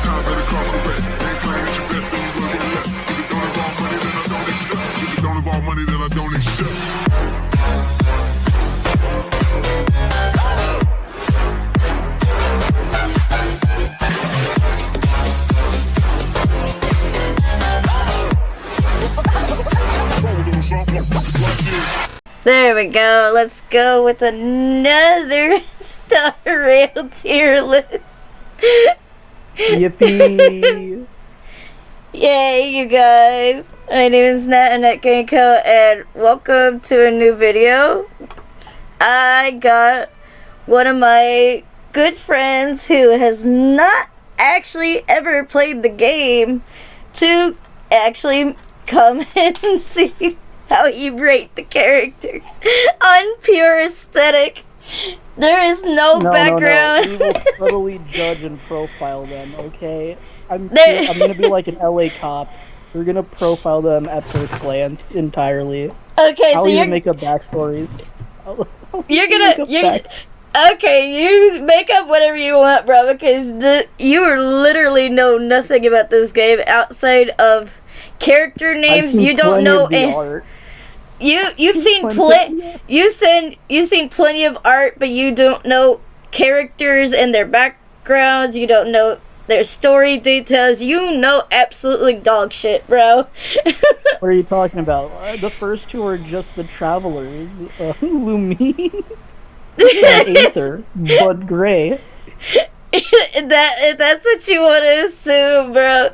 time, better call correct. Ain't playing at your best, then you will get left. If it don't involve money, then I don't accept. If it don't involve money, then I don't accept. There we go. Let's go with another Star Rail tier list. Yippee! Yay, you guys. My name is Nat and Genko, and welcome to a new video. I got one of my good friends who has not actually ever played the game to actually come and see how you rate the characters on pure aesthetic. There is no background. No. We will subtly judge and profile them, okay? I'm gonna be like an LA cop. We're gonna profile them at first glance entirely. Okay, I'll so even you're make up backstories. Okay, you make up whatever you want, bro, because you literally know nothing about this game outside of character names. You don't know art. You've seen plenty of art, but you don't know characters and their backgrounds. You don't know their story details. You know absolutely dog shit, bro. What are you talking about? The first two are just the travelers. Lumine and Aether, Bud Gray. That's what you want to assume, bro.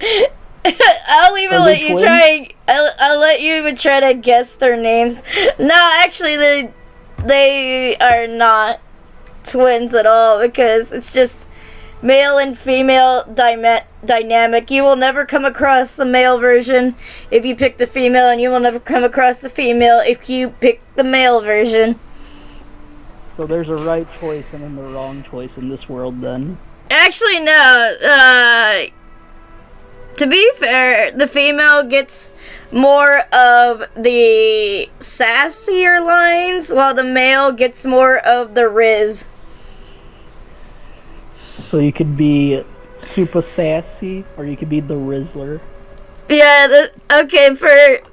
I'll even let you try. I'll let you even try to guess their names. No, actually, they are not twins at all, because it's just male and female dynamic. You will never come across the male version if you pick the female, and you will never come across the female if you pick the male version. So there's a right choice and then the wrong choice in this world, then? Actually, no. To be fair, the female gets more of the sassier lines, while the male gets more of the riz. So you could be super sassy, or you could be the Rizzler. Yeah, okay,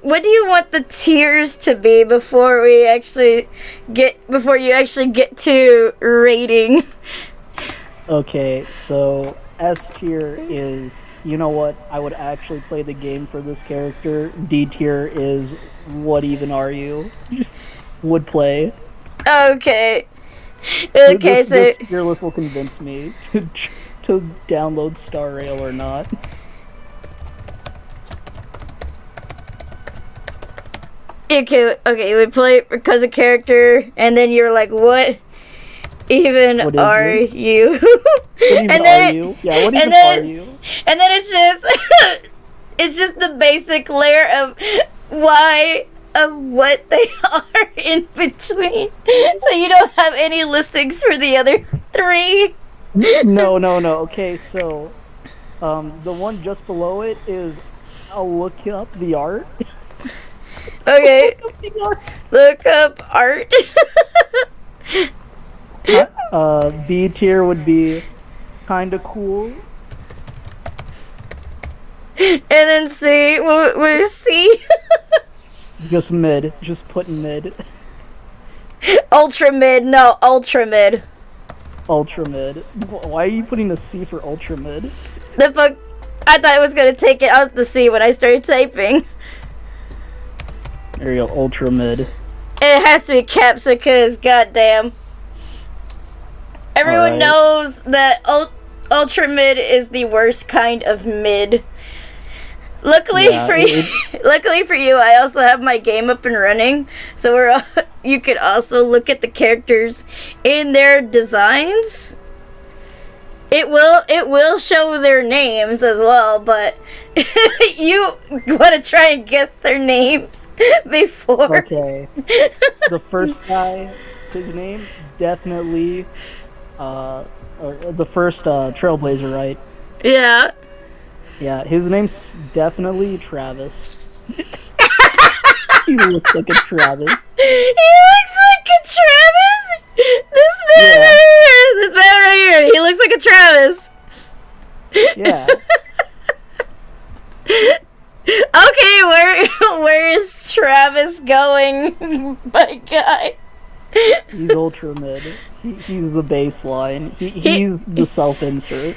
what do you want the tiers to be before you actually get to rating? Okay, so S tier is, you know what, I would actually play the game for this character. D tier is, what even are you? Would play. Okay. Okay, so this tier list will convince me to download Star Rail or not. Okay, you would play because of character, and then you're like, what even are you? And then it's just the basic layer of what they are in between. So you don't have any listings for the other three. No. Okay, so the one just below it is, I'll look up the art. Okay. Look up art. B tier would be kinda cool. And then C, what is C? Just mid. Just put mid. Ultra mid. No, ultra mid. Ultra mid. Why are you putting a C for ultra mid? The fuck? I thought it was gonna take it out the C when I started typing. There you go, ultra mid. It has to be caps because, goddamn. Everyone knows that ultra mid is the worst kind of mid. Luckily for you, I also have my game up and running, so you could also look at the characters in their designs. It will show their names as well, but you want to try and guess their names before. Okay. The first guy, his name, definitely, or the first Trailblazer, right? Yeah. Yeah, his name's definitely Travis. He looks like a Travis. He looks like a Travis? This man right here, he looks like a Travis. Yeah. Okay, where is Travis going, my guy? He's ultra mid. He's the baseline. He's the self-insert.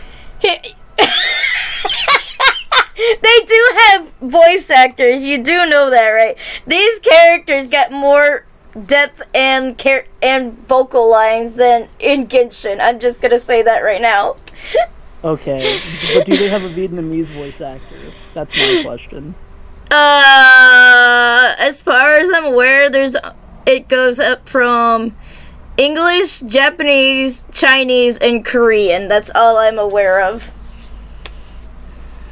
They do have voice actors. You do know that, right? These characters get more depth and vocal lines than in Genshin. I'm just gonna say that right now. Okay, but do they have a Vietnamese voice actor? That's my question. As far as I'm aware, it goes up from English, Japanese, Chinese, and Korean. That's all I'm aware of.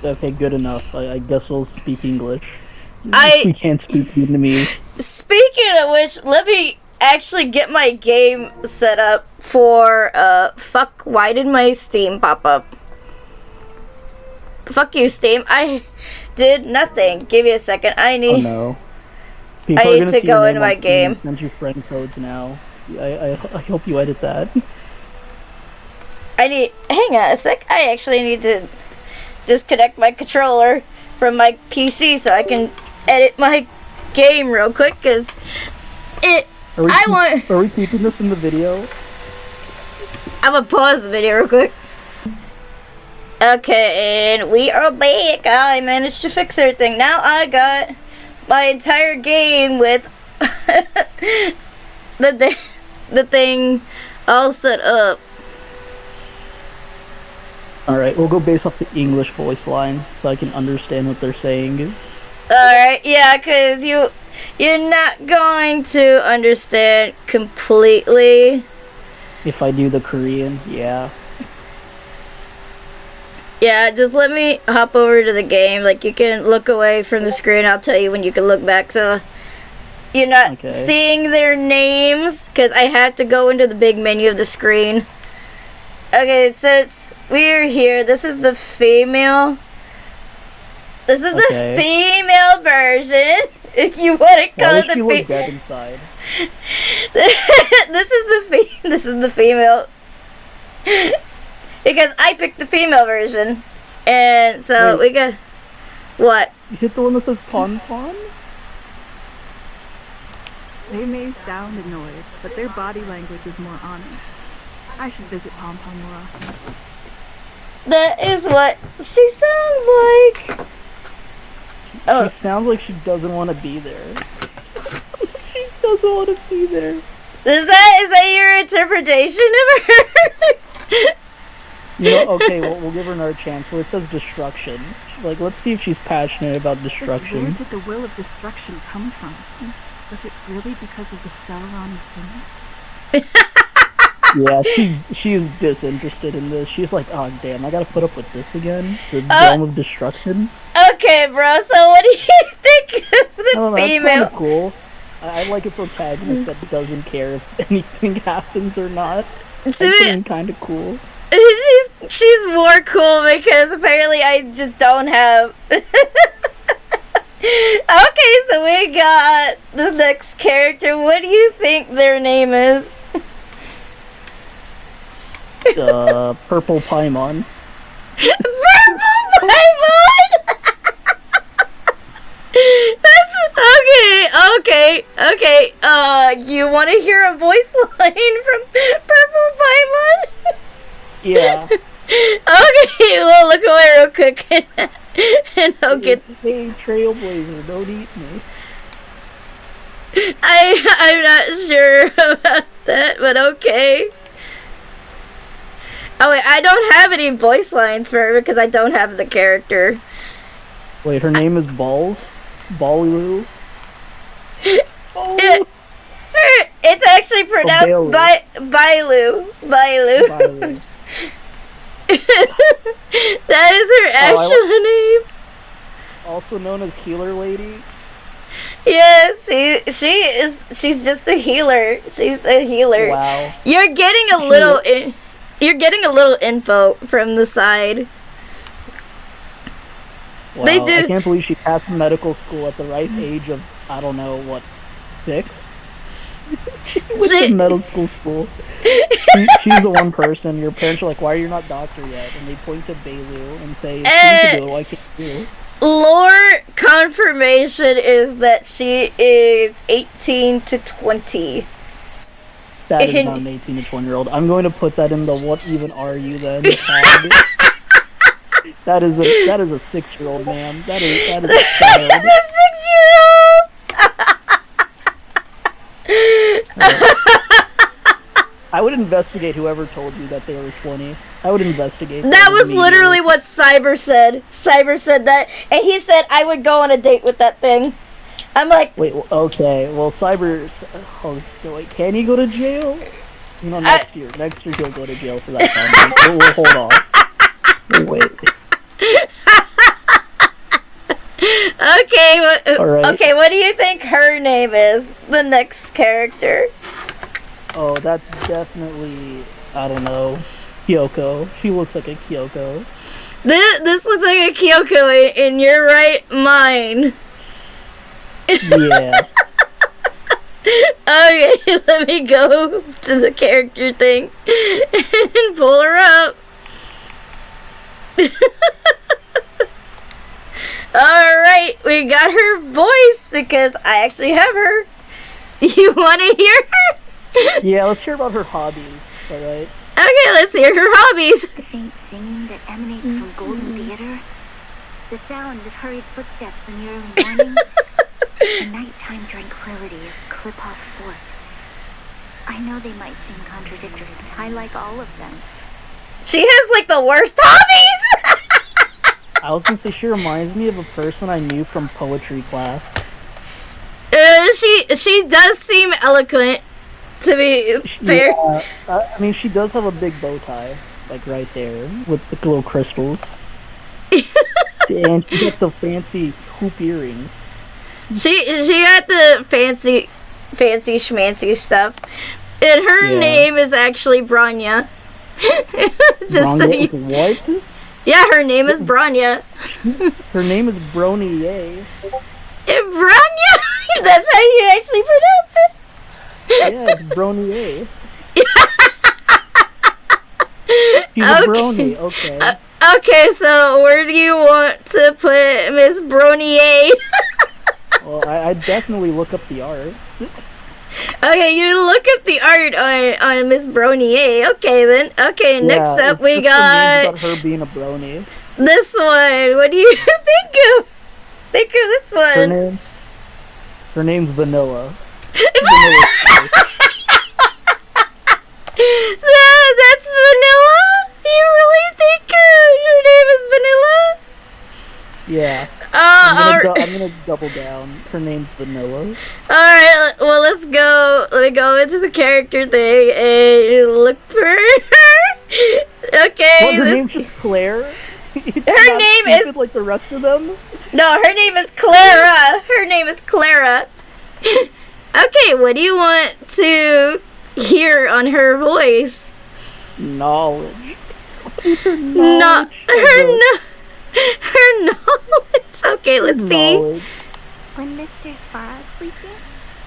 Okay, good enough. I guess we'll speak English. We can't speak Vietnamese. Speaking of which, let me actually get my game set up for, fuck, why did my Steam pop up? Fuck you, Steam. I did nothing. Give me a second. Oh no. I need to go into my game. Send you friend codes now. I hope you edit that. hang on a sec. I actually need to disconnect my controller from my PC so I can edit my game real quick, because Are we keeping this in the video? I'm gonna pause the video real quick. Okay, and we are back. I managed to fix everything. Now I got my entire game with the thing all set up. Alright, we'll go based off the English voice line so I can understand what they're saying. Alright, yeah, because you're not going to understand completely. If I do the Korean, yeah. Yeah, just let me hop over to the game. Like, you can look away from the screen. I'll tell you when you can look back. So, you're not seeing their names, because I had to go into the big menu of the screen. Okay, since we're here, this is the female. This is the female version. If you want to call it the female. Dead inside? This is the female. Because I picked the female version. And so we got... What? You hit the one that says Pon Pon? They may sound annoyed, but their body language is more honest. I should visit Pom Pom more often. That is what she sounds like. She sounds like she doesn't want to be there. She doesn't want to be there. Is that your interpretation of her? Okay, well, we'll give her another chance. So it says destruction. Like, let's see if she's passionate about destruction. Where did the will of destruction come from? Was it really because of the Sauron thing? Yeah, she's disinterested in this. She's like, oh damn, I gotta put up with this again? The realm of destruction? Okay, bro, so what do you think of the female? That's kinda cool. I like a protagonist that doesn't care if anything happens or not. That's kinda cool. She's more cool because apparently I just don't have... Okay, so we got the next character. What do you think their name is? Purple Paimon. Purple Paimon? That's okay. You want to hear a voice line from Purple Paimon? Yeah. Okay, well, look away real quick, and I'll get. Hey, Trailblazer, don't eat me. I'm not sure about that, but okay. Oh wait, I don't have any voice lines for her because I don't have the character. Wait, her name is Balls? Ballylu? Oh. It's actually pronounced Bailu. Bailu. That is her actual name. Also known as Healer Lady? Yes, she's just a healer. She's a healer. Wow. You're getting a little info from the side. Wow, They do. I can't believe she passed medical school at the right age of, I don't know, what, 6? With the middle school. She's the one person. Your parents are like, "Why are you not doctor yet?" And they point to Bailu and say, "She can do it. Why can't you?" Lore confirmation is that she is 18 to 20. That is not an 18 to 20-year-old. I'm going to put that in the "What even are you then?" tag. That is a 6-year-old, man. That is a child. That is a 6-year-old. I would investigate whoever told you that they were 20. I would investigate. That was literally what Cyber said. Cyber said that, and he said I would go on a date with that thing. I'm like, wait, okay. Well, Cyber. Oh, so wait, can he go to jail? You know, next year he'll go to jail for that comment. We'll hold on. Wait. Okay, Right. okay. What do you think her name is? The next character. Oh, that's definitely, I don't know, Kyoko. She looks like a Kyoko. This looks like a Kyoko in your right mind. Yeah. Okay, let me go to the character thing and pull her up. Alright, we got her voice because I actually have her. You want to hear her? Yeah, let's hear about her hobbies, alright? Okay, let's hear her hobbies. The faint singing that emanates from Golden Theater, the sound of hurried footsteps in the early morning, the nighttime tranquility of clip-off sports. I know they might seem contradictory, but I like all of them. She has like the worst hobbies. I was gonna say, she reminds me of a person I knew from poetry class. She does seem eloquent, to be fair. Yeah, I mean, she does have a big bow tie, like right there, with the little crystals. And she got the fancy hoop earrings. She got the fancy schmancy stuff. And her name is actually Branya. Just so you... What? Yeah, her name is Branya. Her name is Brony. Branya? That's how you actually pronounce it? Yeah, it's Brony. She's a brony, okay. Okay, so where do you want to put Miss Bronier? Well, I definitely look up the art. Okay, you look up the art on Miss Bronier. Okay, then. Okay, Yeah, next up it's we just the names got about her being a brony. this one. What do you think of? Think of this one. Her name's Vanilla. That's Vanilla? You really think your name is Vanilla? Yeah. I'm I'm gonna double down. Her name's Vanilla. Alright, well, let's go. Let me go into the character thing and look for her. Okay. Well, her name's just Claire. Her name is like the rest of them. No, her name is Clara. Her name is Clara. Okay, what do you want to hear on her voice? Knowledge. Her knowledge. Okay, let's see. When Mr. Farah's sleeping,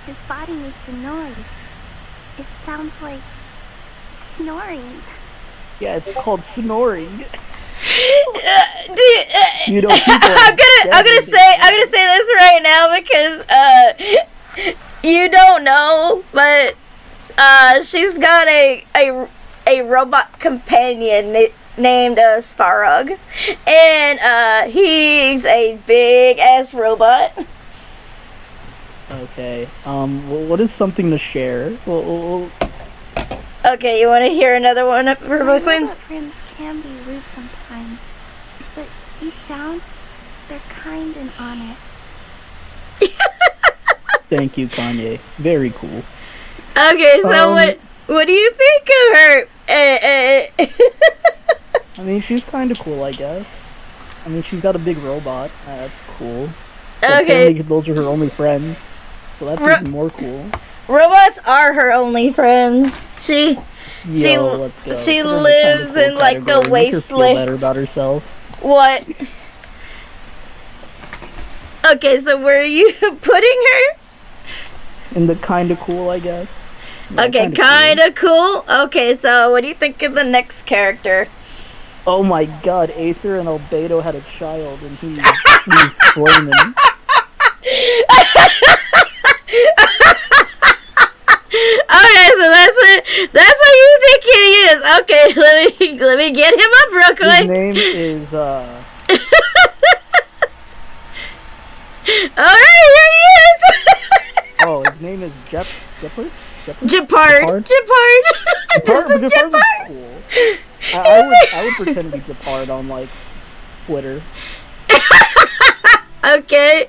his body makes a noise. It sounds like snoring. Yeah, it's called snoring. I'm gonna say this right now because you don't know, but she's got a robot companion named Svarog, and he's a big ass robot. Okay. Well, what is something to share? Well, Okay, you want to hear another one of her voice lines? Friends can be rude sometimes, but deep down, they're kind and honest. thank you, Kanye. Very cool. Okay, so what do you think of her? I mean, she's kind of cool, I guess. I mean, she's got a big robot. That's cool. But Okay. apparently those are her only friends. So that's even more cool. Robots are her only friends. She Let's go. she Put her in the lives kinda cool in like the category. Make her feel wasteland. better about herself. What? Okay, so where are you putting her? in the kind of cool, I guess. Yeah, Okay, kind of cool. Okay, so what do you think of the next character? Oh my god, Aether and Albedo had a child, and he's flaming. Okay, so that's what you think he is. Okay, let me get him up real His quick. name is, Alright, here he is. oh, his name is Jeopard? Japard. This is Japard. Cool. I would pretend to be Japard on, like, Twitter. Okay.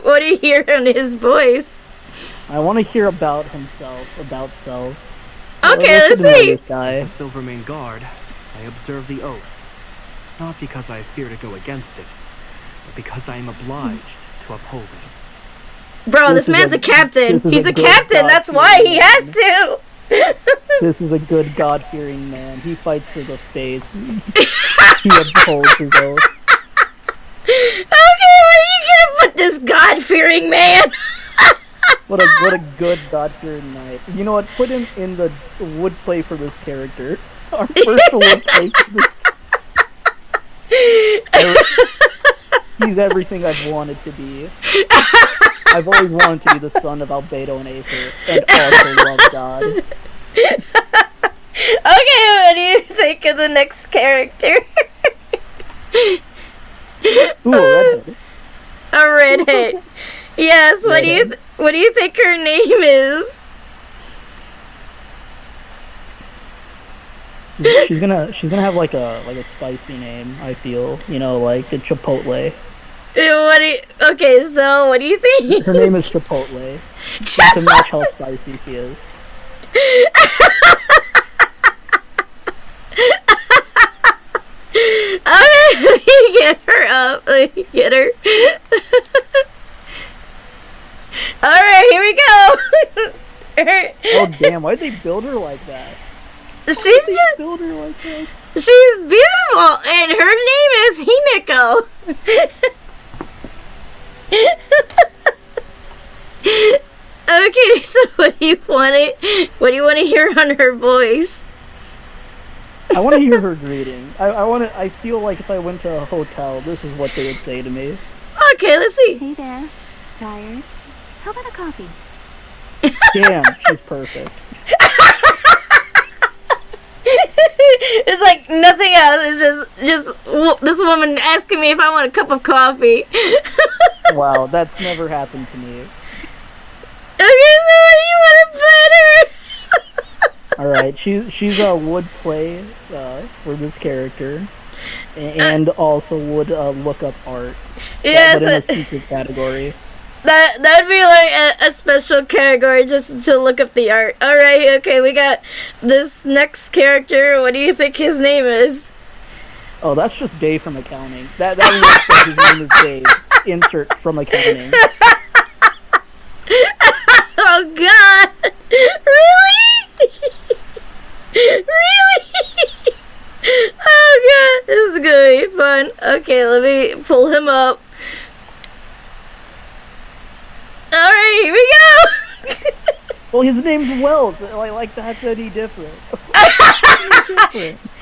What do you hear in his voice? I want to hear about himself, about self. Okay, let's see. This guy. As Silvermane Guard, I observe the oath, not because I fear to go against it, but because I am obliged to uphold it. Bro, this man's a captain. He's a captain. That's why he has to. This is a good God-fearing man. He fights for the faith. He upholds his oath. Okay, where are you gonna put this God-fearing man? What a good God-fearing knight. You know what? Put him in the wood play for this character. Our first wood play for this. He's everything I've wanted to be. I've always wanted to be the son of Albedo and Aether, and also love God. Okay, what do you think of the next character? Ooh, a redhead. A redhead. Yes, what do you think her name is? She's gonna have like a spicy name, I feel. You know, like a Chipotle. Okay, so what do you think? Her name is Chipotle. To match how spicy she is. Okay, let me get her up. Let me get her. Alright, here we go. Oh damn, why'd they build her like that? She's Build her like that? she's beautiful, and her name is Himiko. Okay, so what do you want to hear on her voice? I want to hear her greeting. I feel like if I went to a hotel, this is what they would say to me. Okay, let's see. Hey there. Tired? How about a coffee? Damn, she's perfect. It's like nothing else. It's just this woman asking me if I want a cup of coffee. Wow, that's never happened to me. Okay, so what do you want to put her? Alright, she's a would play for this character. And also would look up art. Yes, but in a secret category. that'd be like a special category just to look up the art. Alright, okay, we got this next character. What do you think his name is? Oh, that's just Dave from accounting. That looks like his name is Dave. Insert from accounting. Oh god! Really? Really? Oh god, this is gonna be fun. Okay, let me pull him up. Alright, here we go! Well, his name's Wells. Like that's any different.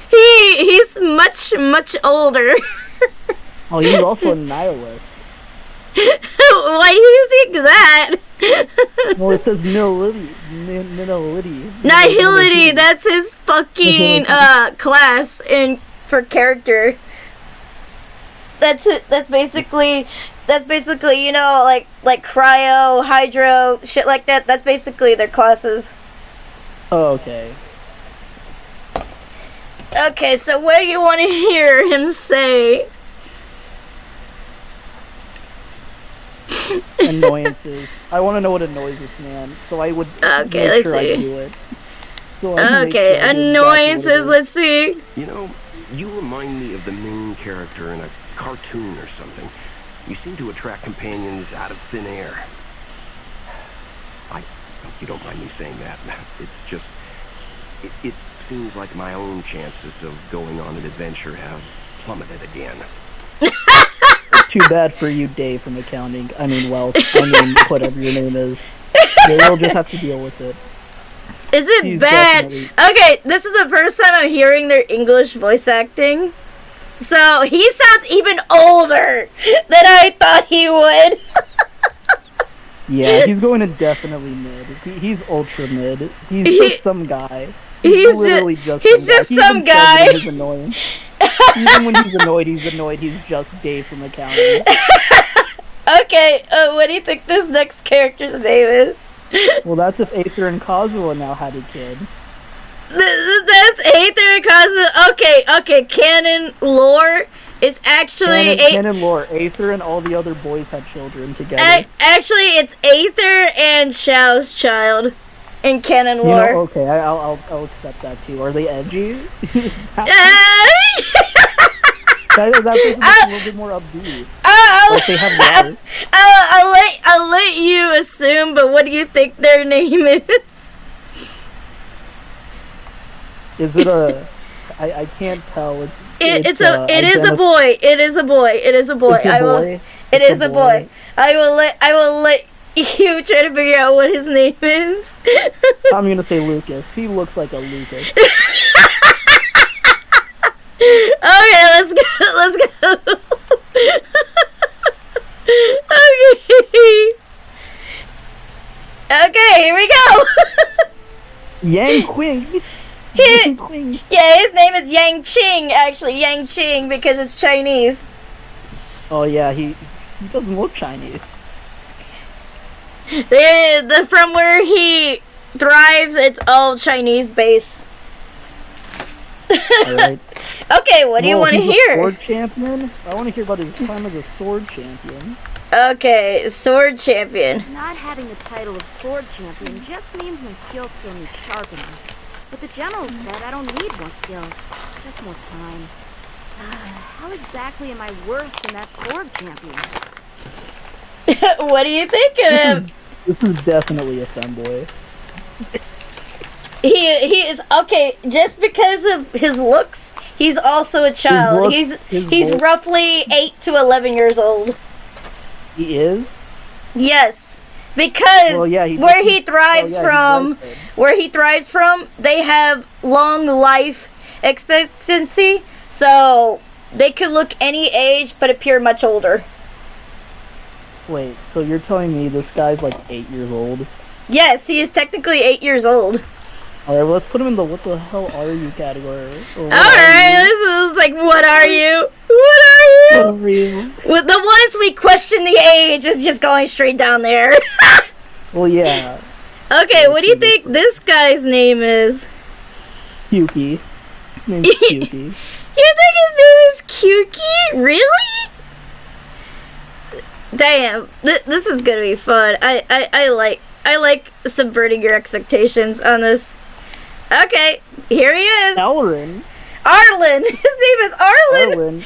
He's much older. Oh, he's also a nihilist. Why do you think that? Well, it says nihility. Nihility, that's his fucking class for character. That's it. That's basically, you know, like cryo, hydro, shit like that. That's basically their classes. Oh, okay. Okay, so what do you want to hear him say? Annoyances. I want to know what annoys this man, so I would make let's sure see. I do it. So I can make Okay, sure I do exactly what it annoyances, is. let's see. You know, you remind me of the main character in a cartoon or something. You seem to attract companions out of thin air. I hope you don't mind me saying that. It's just... It seems like my own chances of going on an adventure have plummeted again. Too bad for you, Dave, from accounting. I mean, whatever your name is. You'll just have to deal with it. Is it He's bad? definitely- Okay, this is the first time I'm hearing their English voice acting. So he sounds even older than I thought he would. Yeah, he's going to definitely mid. He's ultra mid. He's just some guy. He's literally just He some even says guy. it, he's annoying. Even when he's annoyed, he's just Dave from accounting. Okay, what do you think this next character's name is? Well, that's if Aether and Kazuha now had a kid. That's Aether and Kazuha. Okay, canon lore is actually... Canon lore, Aether and all the other boys had children together. Actually, it's Aether and Xiao's child in canon lore. Okay, I'll accept that too. Are they edgy? That's a little bit more upbeat. Like they have water. I'll let you assume, but what do you think their name is? Is it a... I can't tell. It is a boy. It is a boy. It is a boy. It's a I will. boy? It It's is a a boy. boy. I will let you try to figure out what his name is. I'm gonna say Lucas. He looks like a Lucas. Okay, let's go. Let's go. Okay. Okay, here we go. Yang Qing. Yang Qing. Yeah, his name is Yang Qing, actually. Yang Qing, because it's Chinese. Oh yeah, he doesn't look Chinese. From where he thrives, it's all Chinese based. Alright. Okay, what do you want to he's a hear? Sword champion? I want to hear about his time as a sword champion. Okay, sword champion. Not having the title of sword champion just means my skills still need sharpening. But the general said I don't need more skills, just more time. How exactly am I worse than that sword champion? What do you think of him? This is definitely a femboy. He is okay. Just because of his looks, he's also a child. His He's looks- roughly 8 to 11 years old. He is? Yes, because Well, yeah, where he thrives he's from, right then. where he thrives from, they have long life expectancy, so they could look any age but appear much older. Wait, so you're telling me this guy's like 8 years old? Yes, he is technically 8 years old. Alright, well, let's put him in the what the hell are you category. Alright, this is like, what are you? What are you? What are you? With the ones we question the age is just going straight down there. Well, yeah. Okay, what do you think this guy's name is? Kyuki. His name's Kyuki. You think his name is Kyuki? Really? Damn, this is gonna be fun. I like subverting your expectations on this. Okay, here he is. Arlen. Arlen. His name is Arlen. Arlen.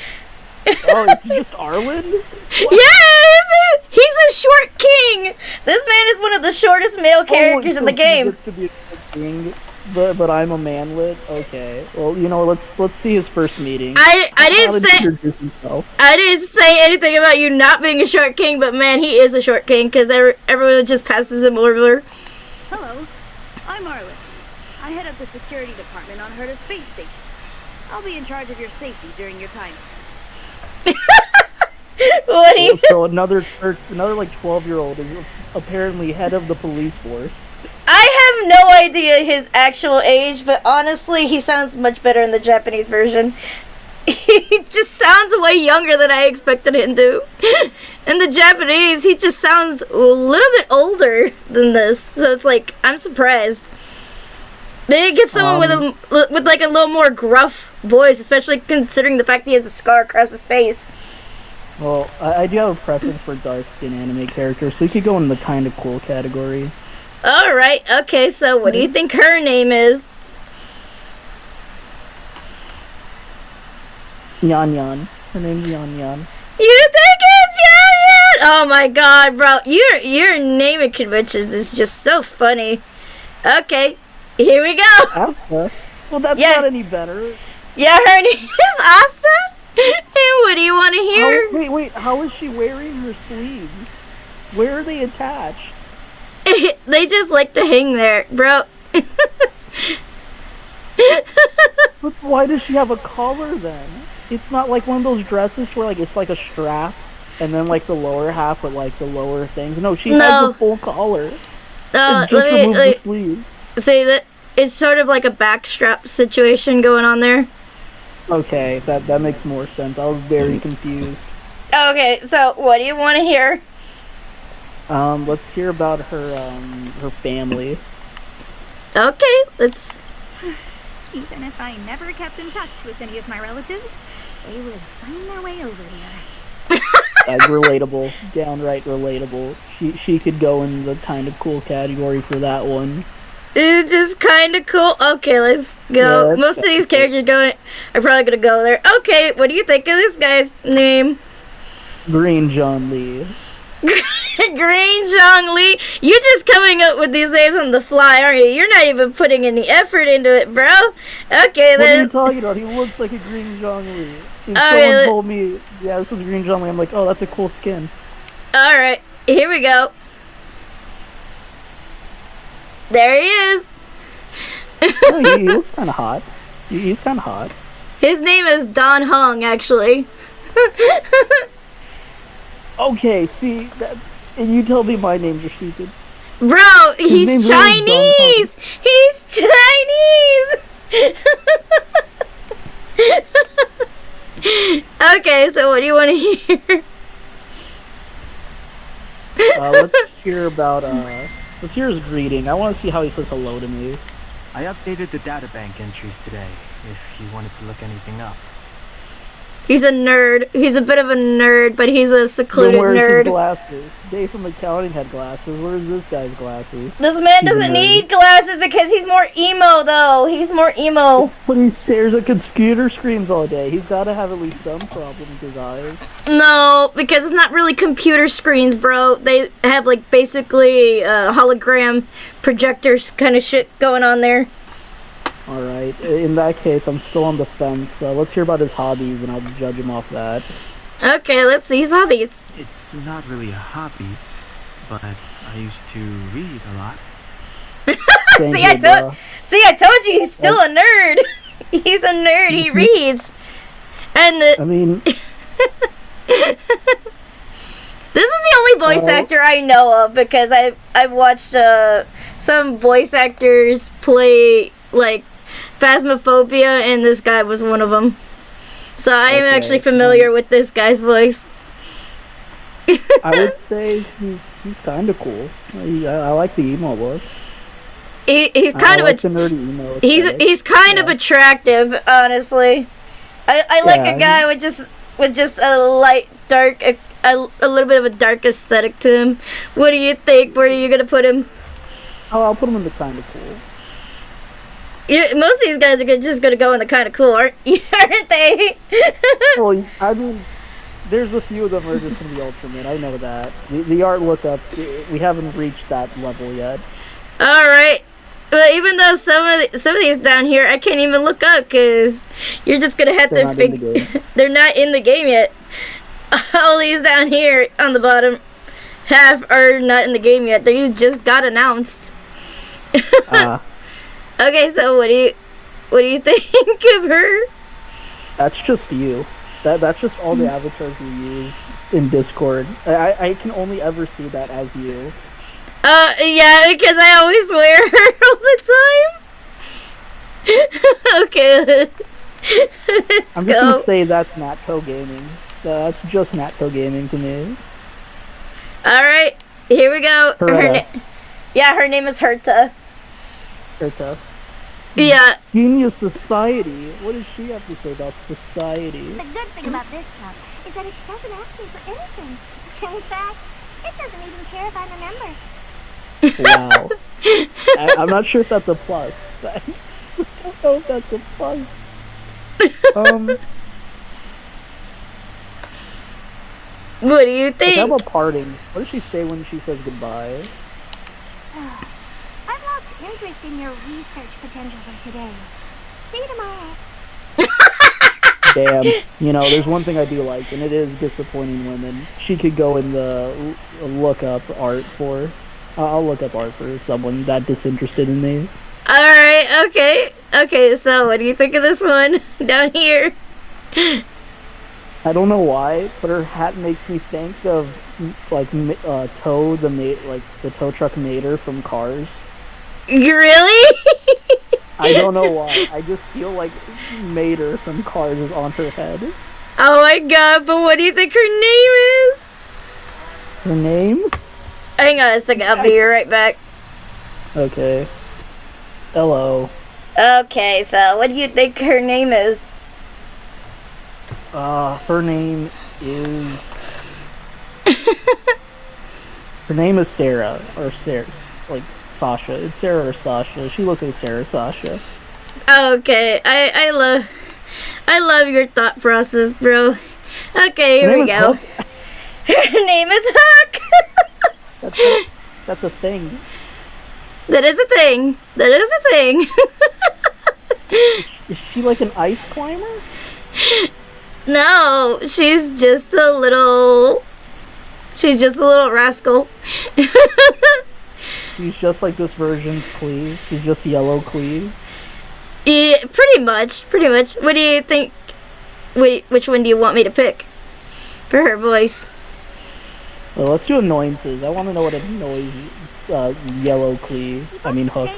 Oh, it's just Arlen? Yeah, he's a short king. This man is one of the shortest male characters in the He game. gets to be a king, but I'm a manlet. Okay. Well, you know, let's see his first meeting. I How didn't did he say introduce himself? I didn't say anything about you not being a short king, but man, he is a short king because everyone just passes him over. Hello, I'm Arlen. I head up the security department on Herta Space Station. I'll be in charge of your safety during your time. What do you? So another like 12-year-old is apparently head of the police force. I have no idea his actual age, but honestly, he sounds much better in the Japanese version. He just sounds way younger than I expected him to. In the Japanese, he just sounds a little bit older than this, so it's like I'm surprised. They get someone with like a little more gruff voice, especially considering the fact he has a scar across his face. Well, I do have a preference for dark-skinned anime characters, so you could go in the kind of cool category. Alright, okay, so what do you think her name is? Yan Yan. Her name's Yan Yan. You think it's Yan Yan? Oh my god, bro. Your naming conventions is just so funny. Okay, here we go. Asta? Well, that's Yeah. not any better. Yeah, her name is Asta? And what do you want to hear? Oh, Wait, how is she wearing her sleeves? Where are they attached? They just like to hang there, bro. But why does she have a collar then? It's not like one of those dresses where like it's like a strap and then like the lower half with like the lower things. No, she has a full collar. No, Just remove the sleeves. say that it's sort of like a backstrap situation going on there. Okay, that makes more sense. I was very confused. Okay, so what do you want to hear? Let's hear about her family. Okay, let's. Even if I never kept in touch with any of my relatives, they would find their way over here. That's relatable, downright relatable. She could go in the kind of cool category for that one. It's just kind of cool. Okay, let's go. Yeah, Most of these characters are probably gonna go there. Okay, what do you think of this guy's name? Green John Lee. Green Zhong Li. You just coming up with these names on the fly, aren't you? You're not even putting any effort into it, bro. Okay, What are then. you talking about? He looks like a Green John Lee. If Okay, someone told me, yeah, this is Green John Lee, I'm like, oh, that's a cool skin. Alright, here we go. There he is. Oh, he looks kind of hot. He's kind of hot. His name is Don Hong, actually. Okay, see, and you tell me my names are stupid. Bro, he's name's really Chinese! He's Chinese! Okay, so what do you want to hear? Let's hear about, let's hear his greeting. I want to see how he says hello to me. I updated the databank entries today, if you wanted to look anything up. He's a nerd. He's a bit of a nerd, but he's a secluded Then where's his nerd. glasses? Dave from accounting had glasses. Where's this guy's glasses? This man He's a doesn't nerd. need glasses because he's more emo, though. He's more emo. But he stares at computer screens all day. He's got to have at least some problem with his eyes. No, because it's not really computer screens, bro. They have, like, basically hologram projectors kind of shit going on there. Alright, in that case, I'm still on the fence. Let's hear about his hobbies, and I'll judge him off that. Okay, let's see his hobbies. It's not really a hobby, but I used to read a lot. Thank See, you, I told you he's still a nerd. He's a nerd. He reads. And I mean, this is the only voice actor I know of because I've watched some voice actors play like Phasmophobia, and this guy was one of them. So I am actually familiar with this guy's voice. I would say he's kind of cool. I like the emo look. He's kind of like the nerdy emo. he's kind of attractive, honestly. I like Yeah, a guy with just a light dark a little bit of a dark aesthetic to him. What do you think? Where are you gonna put him? Oh, I'll put him in the kind of cool. Most of these guys are just gonna go in the kind of cool, aren't they? Well, I mean, there's a few of them that are just going to be Ultraman. I know that. The art lookup, we haven't reached that level yet. Alright. But even though some of these down here I can't even look up because you're just gonna have They're to not in the game. They're not in the game yet. All these down here on the bottom half are not in the game yet. They just got announced. Okay, so what do you think of her? That's just you. That's just all the avatars we use in Discord. I can only ever see that as you. Yeah, because I always wear her all the time. Okay, let's I'm just go. gonna say that's Natco Gaming. That's just Natco Gaming to me. Alright, here we go. Herta. Her name is Herta. Herta. Yeah. Genius Society. What does she have to say about society? The good thing about this club is that it doesn't ask me for anything. In fact, it doesn't even care if I'm a member. Wow. I'm not sure if that's a plus. I don't know if that's a plus. What do you How think? about parting? What does she say when she says goodbye? I've lost interest in your research potential for today. See you tomorrow. Damn. You know, there's one thing I do like, and it is disappointing women. She could go in the look up art for. I'll look up art for someone that disinterested in me. Alright, okay. Okay, so what do you think of this one down here? I don't know why, but her hat makes me think of like Tow, the tow truck Mater from Cars. Really? I don't know why. I just feel like Mater from Cars is on her head. Oh my god, but what do you think her name is? Her name? Hang on a second, I'll be right back. Okay. Hello. Okay, so what do you think her name is? Her name is... Her name is Sarah, or Sarah, like Sasha. It's Sarah or Sasha. She looks like Sarah Sasha. Okay, I love your thought process, bro. Okay, here we go. Her name is Hook. That's a thing. That is a thing. That is a thing. Is she like an ice climber? No, she's just a little rascal. She's just like this version's Cleve. She's just yellow Cleve. Yeah, pretty much. What do you think? Which one do you want me to pick for her voice? Well, let's do annoyances. I want to know what annoys yellow Cleve. I mean Hook.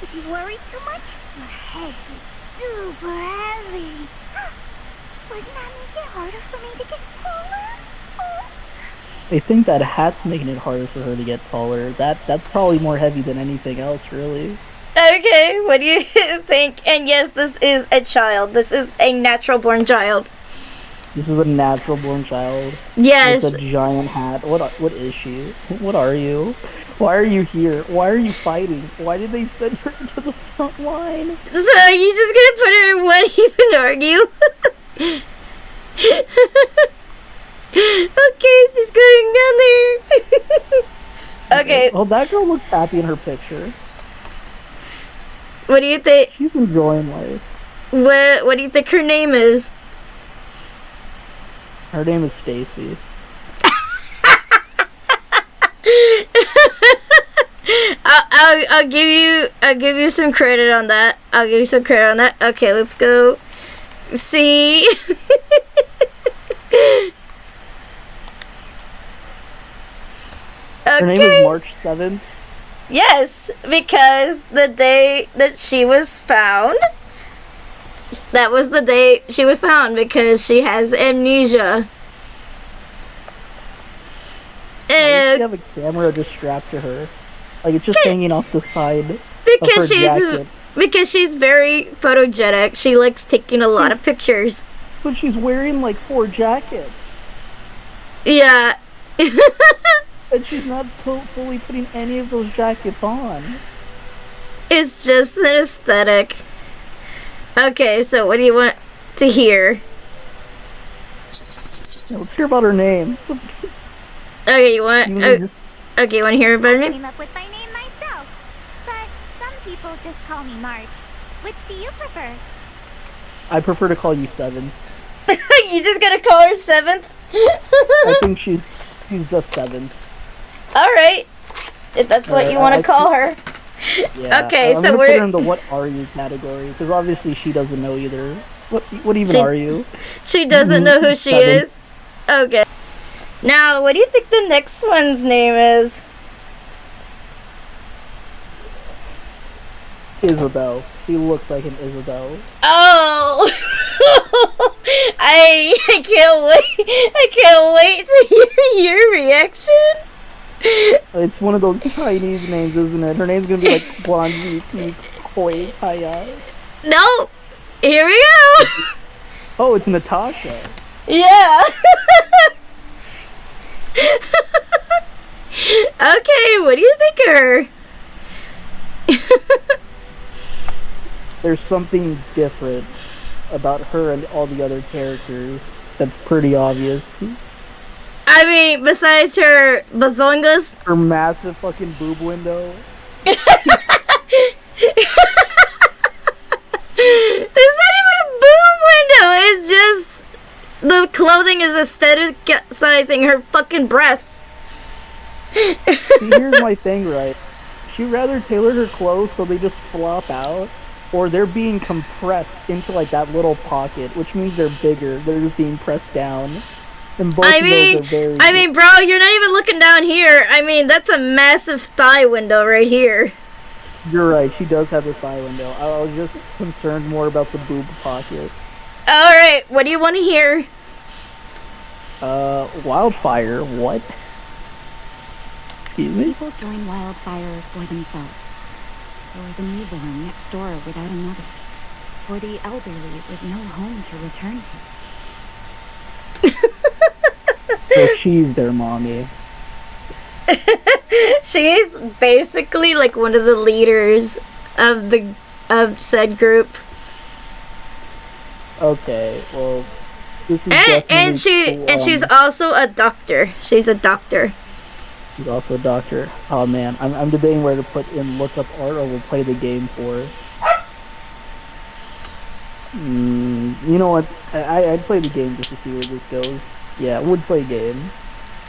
If you worry too much, your head is super heavy. Wouldn't that make it harder for me to get taller? I think that hat's making it harder for her to get taller. That's probably more heavy than anything else, really. Okay, what do you think? And yes, this is a child. This is a natural-born child. This is a natural-born child. Yes. With a giant hat. What is she? What are you? Why are you here? Why are you fighting? Why did they send her to the front line? So you just gonna put her in one even argue? Okay, she's going down there. Okay. Well, that girl looks happy in her picture. What do you think? She's enjoying life. What do you think her name is? Her name is Stacy. I'll give you some credit on that. I'll give you some credit on that. Okay, let's go. See. Her name is March 7th. Yes, because the day that she was found, that was the day she was found because she has amnesia. Why does she have a camera just strapped to her? Like it's just hanging off the side of her jacket. Because she's very photogenic. She likes taking a lot of pictures. But she's wearing like 4 jackets. Yeah. And she's not fully putting any of those jackets on. It's just an aesthetic. Okay, so what do you want to hear? Yeah, let's hear about her name. Okay, you want? Okay, you want to hear about her I name? came up with my name myself, but some people just call me March. Which do you prefer? I prefer to call you 7. You just gonna call her 7th? I think she's just 7th. Alright. If that's what you want to call her. Yeah, Okay, I'm so gonna we're... put her in the what are you category, because obviously she doesn't know either. What even are you? She doesn't know who she is? Okay. Now, what do you think the next one's name is? Isabel. She looks like an Isabel. Oh! I can't wait. I can't wait to hear your reaction. It's one of those Chinese names, isn't it? Her name's gonna be like Guanji Koi Kaya. No! Here we go! Oh, it's Natasha. Yeah! Okay, what do you think of her? There's something different about her and all the other characters that's pretty obvious. I mean, besides her bazongas. Her massive fucking boob window. It's not even a boom window. It's just The clothing is aestheticizing her fucking breasts. See, here's my thing, right? She'd rather tailor her clothes so they just flop out, or they're being compressed into like that little pocket, which means they're bigger. They're just being pressed down. And both of those are very I mean, bro, you're not even looking down here. I mean, that's a massive thigh window right here. You're right, she does have a thigh window. I was just concerned more about the boob pocket. Alright, what do you want to hear? Wildfire, what? Excuse me? People join wildfire for themselves, or the newborn next door without a mother, or the elderly with no home to return to. So she's their mommy. She's basically like one of the leaders of said group. Okay, well, this is and she's also a doctor. She's a doctor. She's also a doctor. Oh man, I'm debating where to put in look up art or we'll play the game for. You know what? I'd play the game just to see where this goes. Yeah, would play game.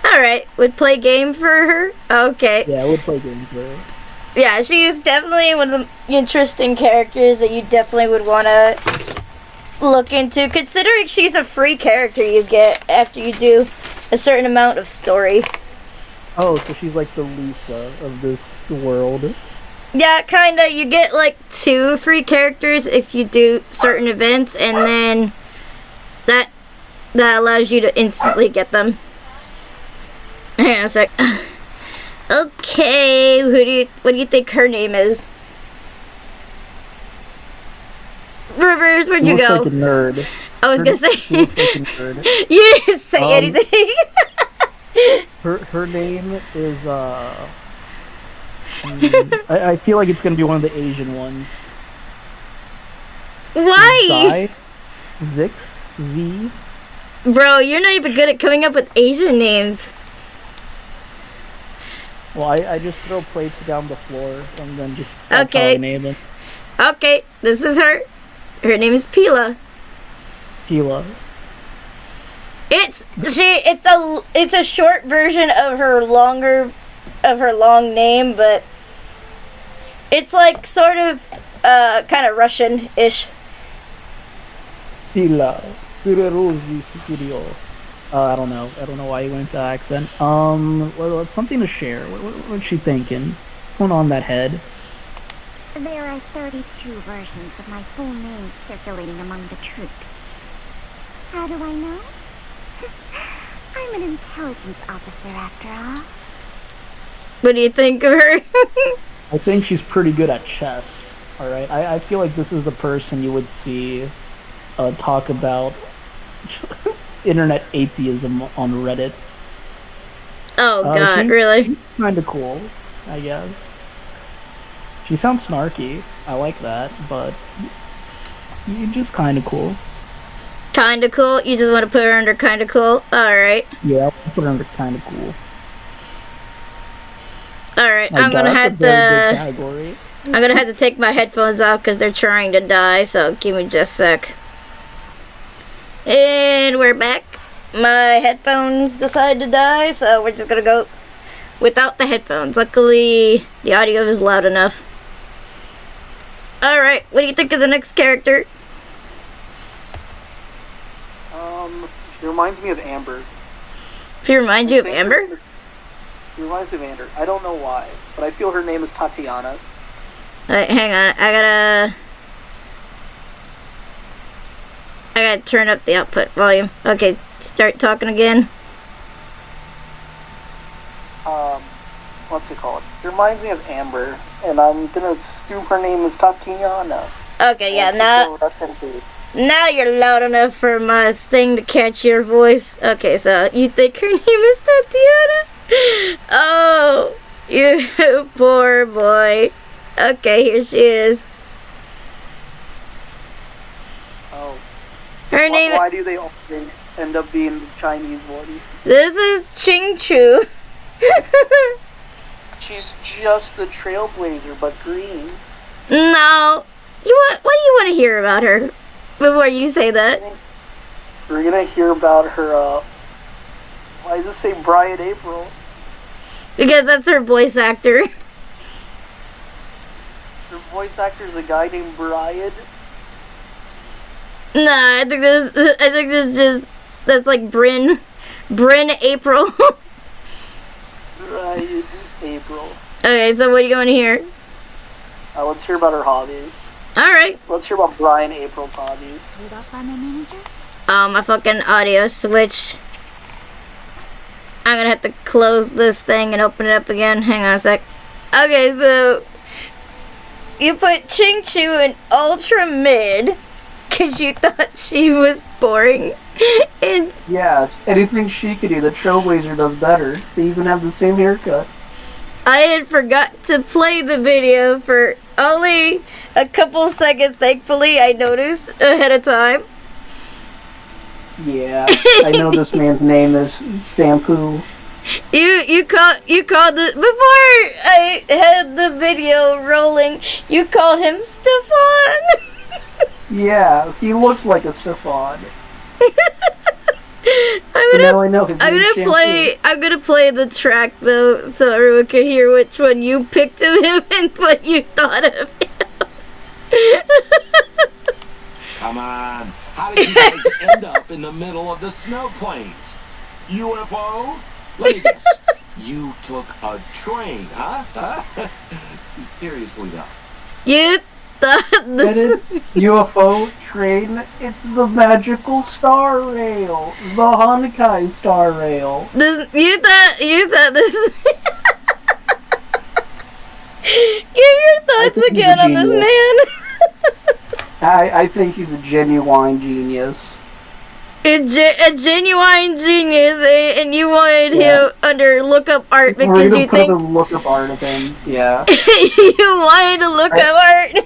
Alright, would play game for her? Okay. Yeah, would play game for her. Yeah, she's definitely one of the interesting characters that you definitely would want to look into, considering she's a free character you get after you do a certain amount of story. Oh, so she's like the Lisa of this world. Yeah, kinda. You get like 2 free characters if you do certain events, and then that allows you to instantly get them. Hang on a sec. Okay, what do you think her name is? Rivers, where'd you go? Looks like a nerd. I was gonna say. She looks like a nerd. You didn't say anything. Her name is I feel like it's gonna be one of the Asian ones. Why? Zix? Z? Bro, you're not even good at coming up with Asian names. Well, I just throw plates down the floor and then just that's Okay. how I name them. Okay, this is her. Her name is Pila. Tila. It's a short version of her long name, but it's like sort of kind of Russian-ish. Tila. Sureruzi Studio. I don't know. I don't know why you went into accent. Well, something to share. What's she thinking? What's going on in that head? There are 32 versions of my full name circulating among the troops. How do I know? I'm an intelligence officer after all. What do you think of her? I think she's pretty good at chess. Alright? I feel like this is the person you would see talk about internet atheism on Reddit. Oh god, really? She's kinda cool, I guess. She sounds snarky. I like that, but you're just kinda cool. Kinda cool? You just want to put her under kinda cool? Alright. Yeah, I'll put her under kinda cool. Alright, Like, I'm gonna that's have a very good to... category. I'm gonna have to take my headphones off because they're trying to die, so give me just a sec. And we're back. My headphones decided to die, so we're just gonna go without the headphones. Luckily, the audio is loud enough. Alright, what do you think of the next character? She reminds me of Amber. She reminds you of Amber? She reminds me of Amber. I don't know why, but I feel her name is Tatiana. Alright, hang on. I gotta turn up the output volume. Okay, start talking again. What's it called? It reminds me of Amber, and I'm gonna assume her name is Tatiana. Okay, yeah, And now... she's a Russian dude. Now you're loud enough for my thing to catch your voice. Okay, so you think her name is Tatiana? Oh, you poor boy. Okay, here she is. Oh. Her name... Why do they always end up being Chinese boys? This is Ching Chu. She's just the trailblazer, but green. No. What do you want to hear about her before you say that? we're gonna hear about her, why does it say Brian April? Because that's her voice actor. Her voice actor is a guy named Brian. Nah, I think this just, that's like Bryn April. Brian April. Okay, so what are you going to hear? Let's hear about her hobbies. Alright. Let's hear about Brian April's hobbies. My fucking audio switch. I'm gonna have to close this thing and open it up again. Hang on a sec. Okay, so you put Ching Chu in ultra mid because you thought she was boring. And Yeah, anything she could do, the Trailblazer does better. They even have the same haircut. I had forgot to play the video for only a couple seconds. Thankfully, I noticed ahead of time. Yeah, I know this man's name is Shampoo. You called it before I had the video rolling. You called him Stefan. Yeah, he looks like a Stefan. I'm gonna play the track though, so everyone can hear which one you picked of him and what you thought of him. Come on. How did you guys end up in the middle of the snow plains? UFO? Let me guess. You took a train, huh? Seriously, though. You thought this UFO train? It's the magical star rail, the Hanukkah star rail. you thought this. Give your thoughts again on this man. I think he's a genuine genius. A genuine genius, and you wanted him under lookup art because you think the lookup art of him. Yeah. you wanted to look up art.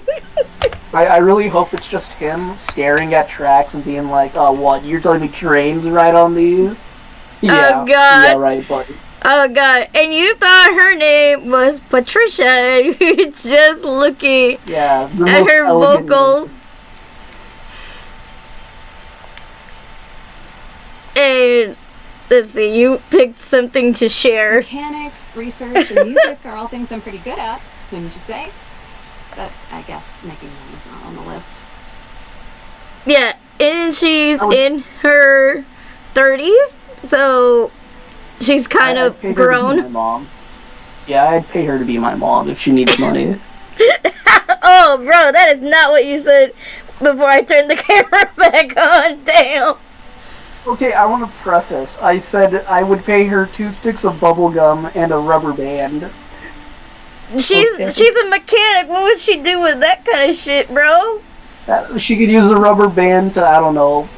I really hope it's just him staring at tracks and being like, "Oh, what? You're telling me trains ride on these?" Yeah. Oh God. Yeah, right, buddy. Oh God! And you thought her name was Patricia, and you're just looking at her vocals. Name. And let's see, you picked something to share. Mechanics, research, and music are all things I'm pretty good at, wouldn't you say? But I guess making them is not on the list. Yeah, and she's in her 30s, so she's kind of grown. My mom. Yeah, I'd pay her to be my mom if she needs money. Oh, bro, that is not what you said before I turned the camera back on. Damn. Okay, I want to preface. I said I would pay her 2 sticks of bubble gum and a rubber band. She's a mechanic. What would she do with that kind of shit, bro? She could use a rubber band to, I don't know,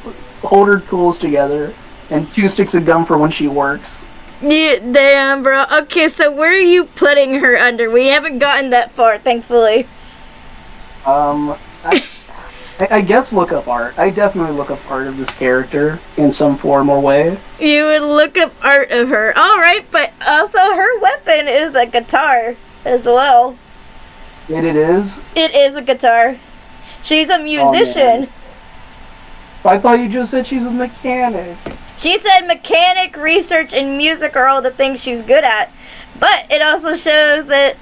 hold her tools together, and 2 sticks of gum for when she works. Yeah, damn, bro. Okay, so where are you putting her under? We haven't gotten that far, thankfully. I guess look up art. I definitely look up art of this character in some form or way. You would look up art of her. Alright, but also her weapon is a guitar as well. It is? It is a guitar. She's a musician. I thought you just said she's a mechanic. She said mechanic, research, and music are all the things she's good at. But it also shows that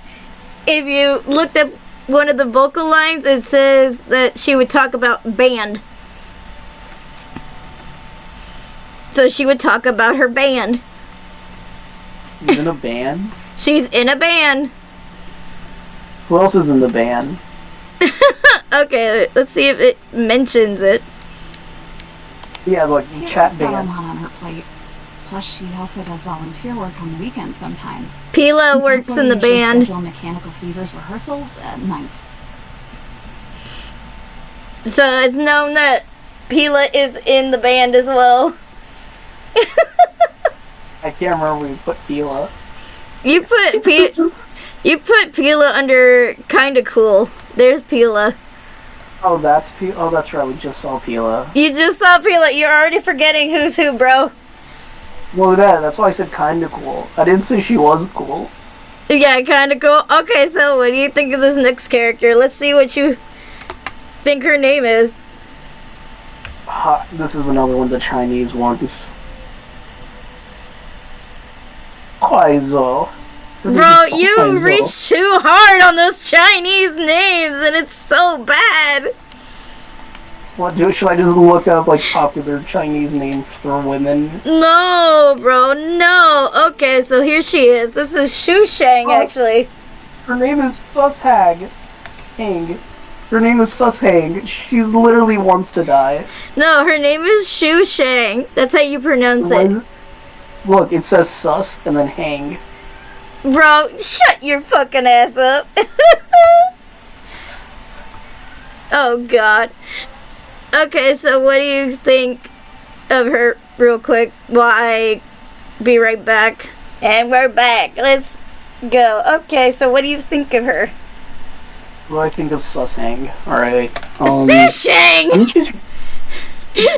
if you looked up one of the vocal lines, it says that she would talk about band. So she would talk about her band. She's in a band? She's in a band. Who else is in the band? Okay, let's see if it mentions it. Yeah, like chat got a band. lot on her plate. Plus, she also does volunteer work on the weekends sometimes. Pila works in the band. Schedule Mechanical Fever's rehearsals at night. So it's known that Pila is in the band as well. I can't remember where you put Pila. You put Pila under kinda cool. There's Pila. Oh, that's Pila. Oh, that's right. We just saw Pila. You just saw Pila. You're already forgetting who's who, bro. Well, that's why I said kinda cool. I didn't say she was cool. Yeah, kinda cool. Okay, so what do you think of this next character? Let's see what you think her name is. This is another one of the Chinese ones. Kuaizo. Bro, you reached too hard on those Chinese names, and it's so bad. What should I just look up like popular Chinese names for women? No, bro, no. Okay, so here she is. This is Shu Shang, actually. Her name is Hang. Her name is Hang. She literally wants to die. No, her name is Shu Shang. That's how you pronounce it. Look, it says Sus and then Hang. Bro, shut your fucking ass up. Oh, God. Okay, so what do you think of her real quick while I be right back? And we're back. Let's go. Okay, so what do you think of her? What do I think of Hang? Alright. Shang!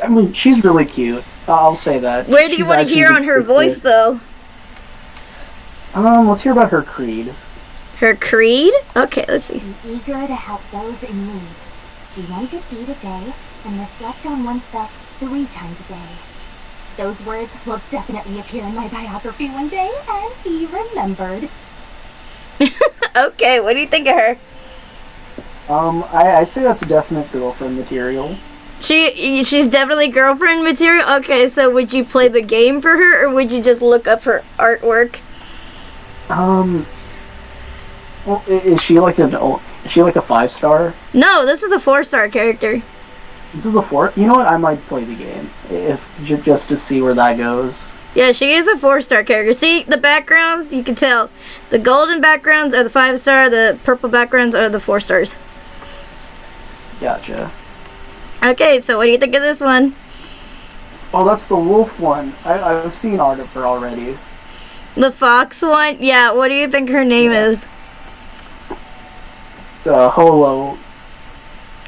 I mean, she's really cute. I'll say that. Where do you want to hear on her voice, though? Let's hear about her creed. Her creed? Okay, let's see. Be eager to help those in need. Do one good deed a day and reflect on oneself 3 times a day. Those words will definitely appear in my biography one day and be remembered. Okay, what do you think of her? I'd say that's a definite girlfriend material. She's definitely girlfriend material? Okay, so would you play the game for her, or would you just look up her artwork? Well, is she like a 5-star? No, this is a 4-star character. This is a 4? You know what? I might play the game just to see where that goes. Yeah, she is a 4-star character. See, the backgrounds, you can tell. The golden backgrounds are the 5-star, the purple backgrounds are the 4 stars. Gotcha. Okay, so what do you think of this one? Oh, that's the wolf one. I've seen art of her already. The fox one? Yeah, what do you think her name is? Holo.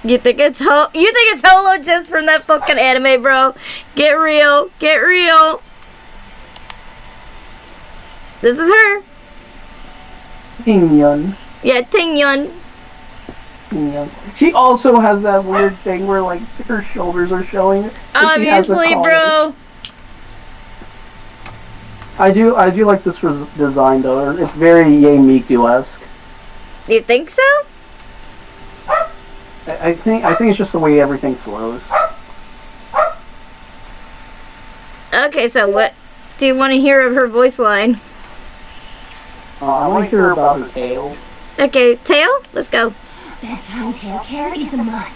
You think it's Holo just from that fucking anime, bro? Get real. Get real. This is her. Tingyun. Yeah, Tingyun. She also has that weird thing where like her shoulders are showing. Obviously, bro. I do like this design though. It's very Ye Miku-esque. You think so? I think it's just the way everything flows. Okay, so what do you want to hear of her voice line? I want to hear about her tail. Okay, tail? Let's go. Bedtime tail care is a must.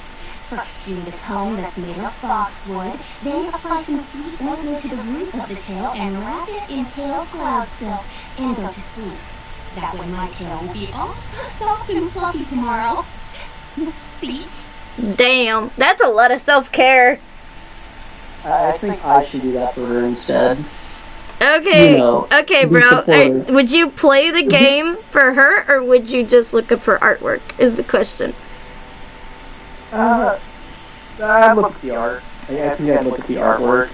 First, you need a comb that's made of boxwood. Then apply some sweet ointment to the root of the tail and wrap it in pale cloud silk and go to sleep. That way my tail will be all so soft and fluffy tomorrow. See? Damn, that's a lot of self-care. I think I should do that for her instead. Okay, okay, bro. Would you play the Mm-hmm. game for her, or would you just look up her artwork, is the question. I'd look at the art. I think I'd look at the artwork.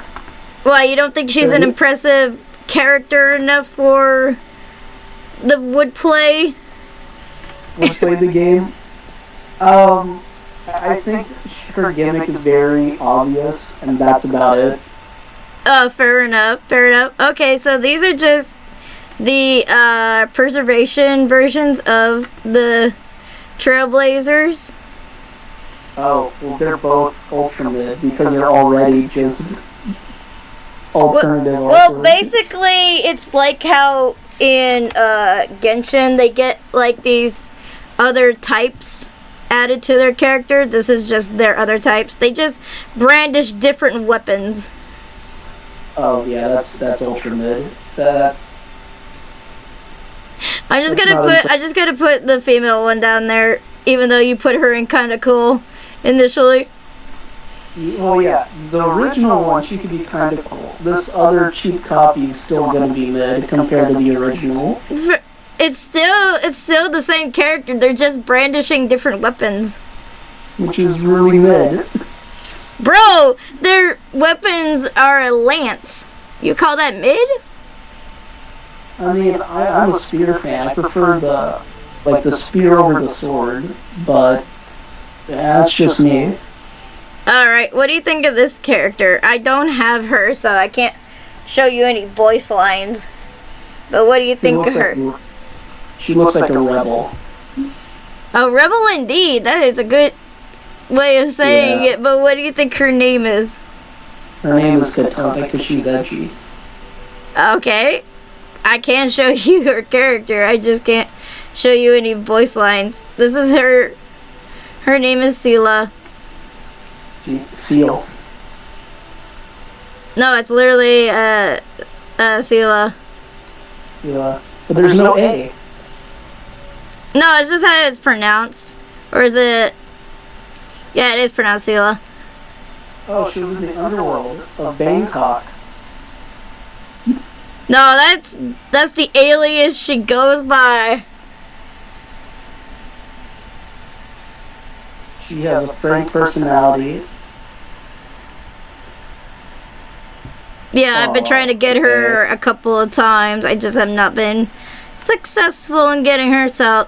Why, you don't think she's an impressive character enough for the would play? Want to play the game? I think her gimmick is very obvious, and that's about it. Oh, fair enough, fair enough. Okay, so these are just the preservation versions of the Trailblazers. Oh, well, they're both ultra mid because they're already just alternative. Well, basically, it's like how in Genshin they get like these other types added to their character. This is just their other types. They just brandish different weapons. Oh yeah, that's ultra mid. I'm just gonna put the female one down there, even though you put her in kind of cool initially. Well, yeah, the original one she could be kind of cool. This other cheap copy is still gonna be mid compared to the original. It's still the same character. They're just brandishing different weapons, which is really mid. Bro, their weapons are a lance. You call that mid? I mean, I'm a spear fan. I prefer the spear over the sword, but that's just me. Alright, what do you think of this character? I don't have her, so I can't show you any voice lines. But what do you think of her? She looks like a rebel. A rebel indeed. That is a good way of saying it. But what do you think her name is? Her name is Katana because she's edgy. Okay. I can show you her character. I just can't show you any voice lines. This is her. Her name is Sela. Seal. No, it's literally Sela. Yeah. But there's no A. No, it's just how it's pronounced. Or is it... Yeah, it is pronounced Sela. Oh, she was in the underworld of Bangkok. No, that's the alias she goes by. She has a frank personality. Yeah, I've been trying to get her a couple of times. I just have not been successful in getting her, so...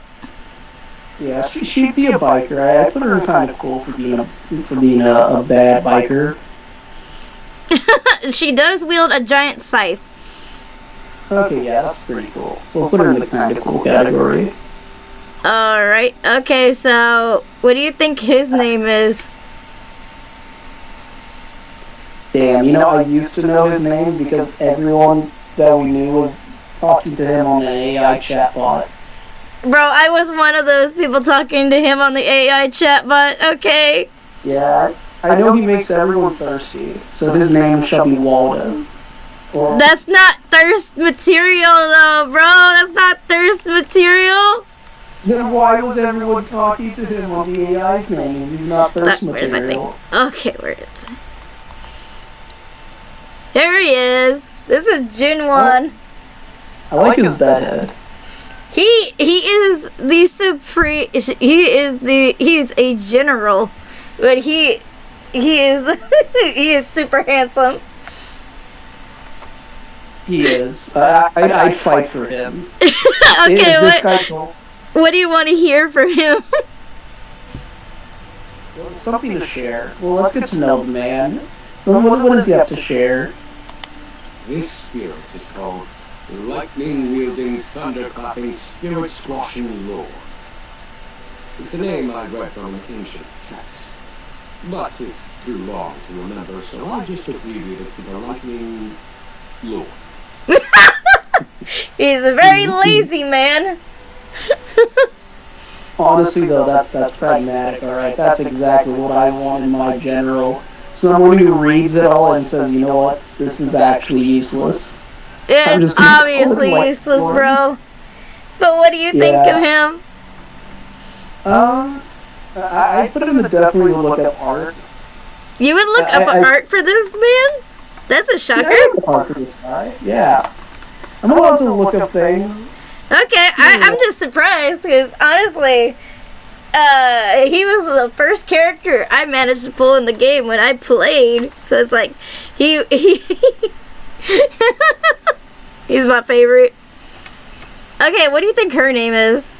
Yeah, she'd be a biker. I put her in kind of cool for being a bad biker. She does wield a giant scythe. Okay, yeah, that's pretty cool. We'll put her in the kind of cool category. Alright, okay, so what do you think his name is? Damn, I used to know his name because everyone that we knew was talking to him on an AI chatbot. Bro, I was one of those people talking to him on the AI chatbot, okay? Yeah, I know he makes everyone thirsty, so his name shall be Waldo. Or... That's not thirst material though, bro! That's not thirst material! Then why was everyone talking to him on the AI name? He's not thirst material. Where's my thing? Okay, where is it? There he is! This is Jun 1. I like his bedhead. He is the supreme. He's a general, but he is he is super handsome. He is. I'd fight for him. Okay, what do you want to hear from him? Something to share. Well, let's get to know the man. So what does he have to share? This spirit is called the lightning-wielding, thunder-clapping, spirit-squashing lord. It's a name I read from an ancient text, but it's too long to remember, so I just abbreviated it to the lightning lord. He's a very lazy man. Honestly, though, that's pragmatic. All right, that's exactly what I want in my general. Someone who reads it all and says, you know what, this is actually useless. Yeah, it's obviously useless, bro. But what do you think of him? I put him to definitely look up art. You would look up art for this man? That's a shocker. Yeah, I look up art for this guy. Yeah. I'm allowed to look up things. Okay, I'm just surprised because honestly, he was the first character I managed to pull in the game when I played. So it's like he he's my favorite. Okay, what do you think her name is?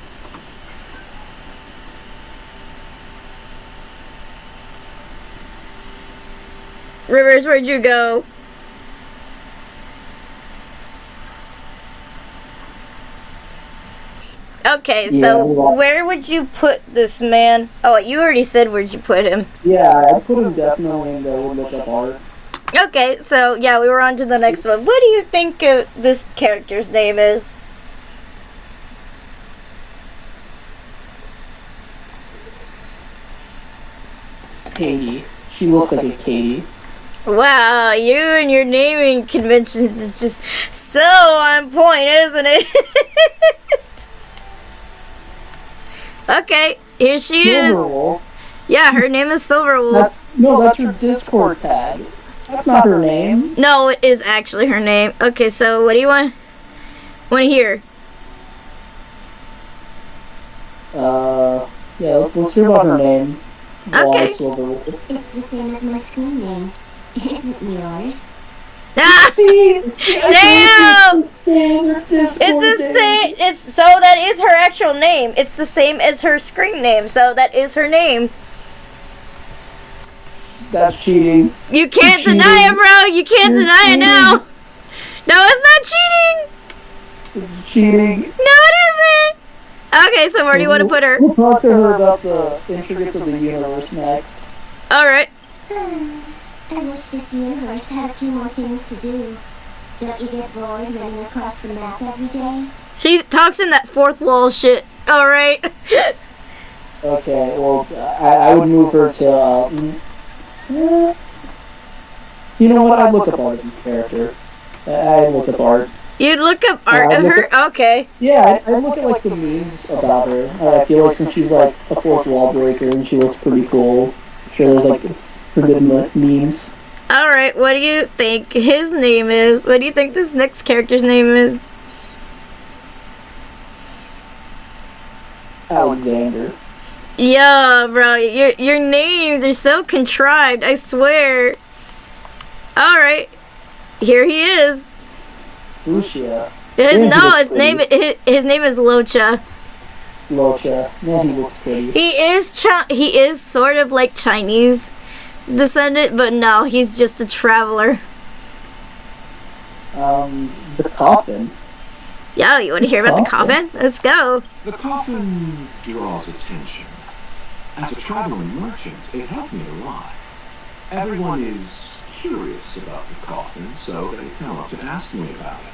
Rivers, where'd you go? Okay, so where would you put this man? Oh, you already said where'd you put him. Yeah, I put him definitely in the look up art. Okay, so yeah, we were on to the next one. What do you think this character's name is? Katie. She looks like a Katie. Wow, you and your naming conventions is just so on point, isn't it? Okay, here she is. Silverwolf. Yeah, her name is Silverwolf. That's her Discord tag. That's not her name. No, it is actually her name. Okay, so what do you want to hear? Yeah, let's hear about her name. Okay. It's the same as my screen name. Isn't yours? Ah! Damn! It's the same. So that is her actual name. It's the same as her screen name. So that is her name. That's cheating. You can't Cheating. deny it, bro. You can't You're deny it now. cheating. No, it's not cheating. It's cheating. No, it isn't. Okay, so where do you want to put her? We'll talk to her about the intricacies of the universe next. All right. I wish this universe had a few more things to do. Don't you get bored running across the map every day? She talks in that fourth wall shit. All right. Okay, well, I would move her to, you know what, I'd look up art of this character. I'd look up art. You'd look up art of her? Okay. Yeah, I'd look at, like, the memes about her. I feel like since she's, like, a fourth wall breaker and she looks pretty cool, I'm sure there's, like, pretty good memes. All right, what do you think his name is? What do you think this next character's name is? Alexander. Yeah, bro, your names are so contrived, I swear. All right, here he is. Lucia. No, his name is Locha. Locha. Man, he looks pretty. He is sort of like Chinese descendant, but no, he's just a traveler. The coffin. Yo, you want to hear about the coffin? Let's go. The coffin draws attention. As a traveling merchant, it helped me a lot. Everyone is curious about the coffin, so they come up to ask me about it.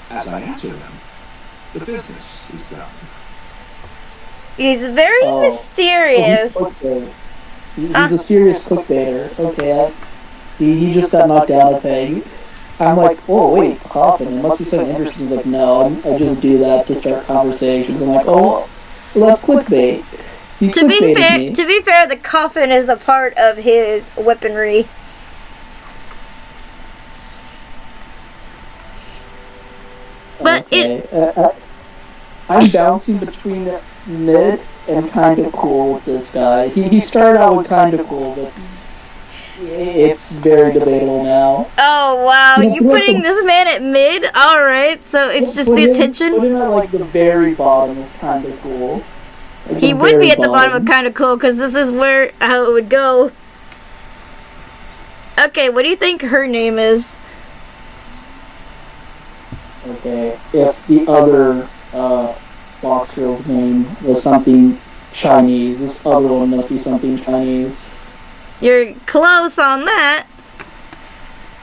As I answer them, the business is done. He's very mysterious. He's a serious clickbaiter. Okay, he just got knocked down a peg. I'm like, oh wait, coffin, it must be something interesting. He's like, no, I just do that to start conversations. I'm like, oh, well, that's clickbait. To be fair, the coffin is a part of his weaponry. But I'm bouncing between mid and kind of cool with this guy. He started out with kind of cool, but it's very debatable now. Oh wow, you putting this man at mid? All right, so it's just the attention. Put him at like the very bottom of kind of cool. Like he would be at the bottom of kind of cool because this is how it would go. Okay, what do you think her name is? Okay, if the other box girl's name was something Chinese, this other one must be something Chinese. You're close on that.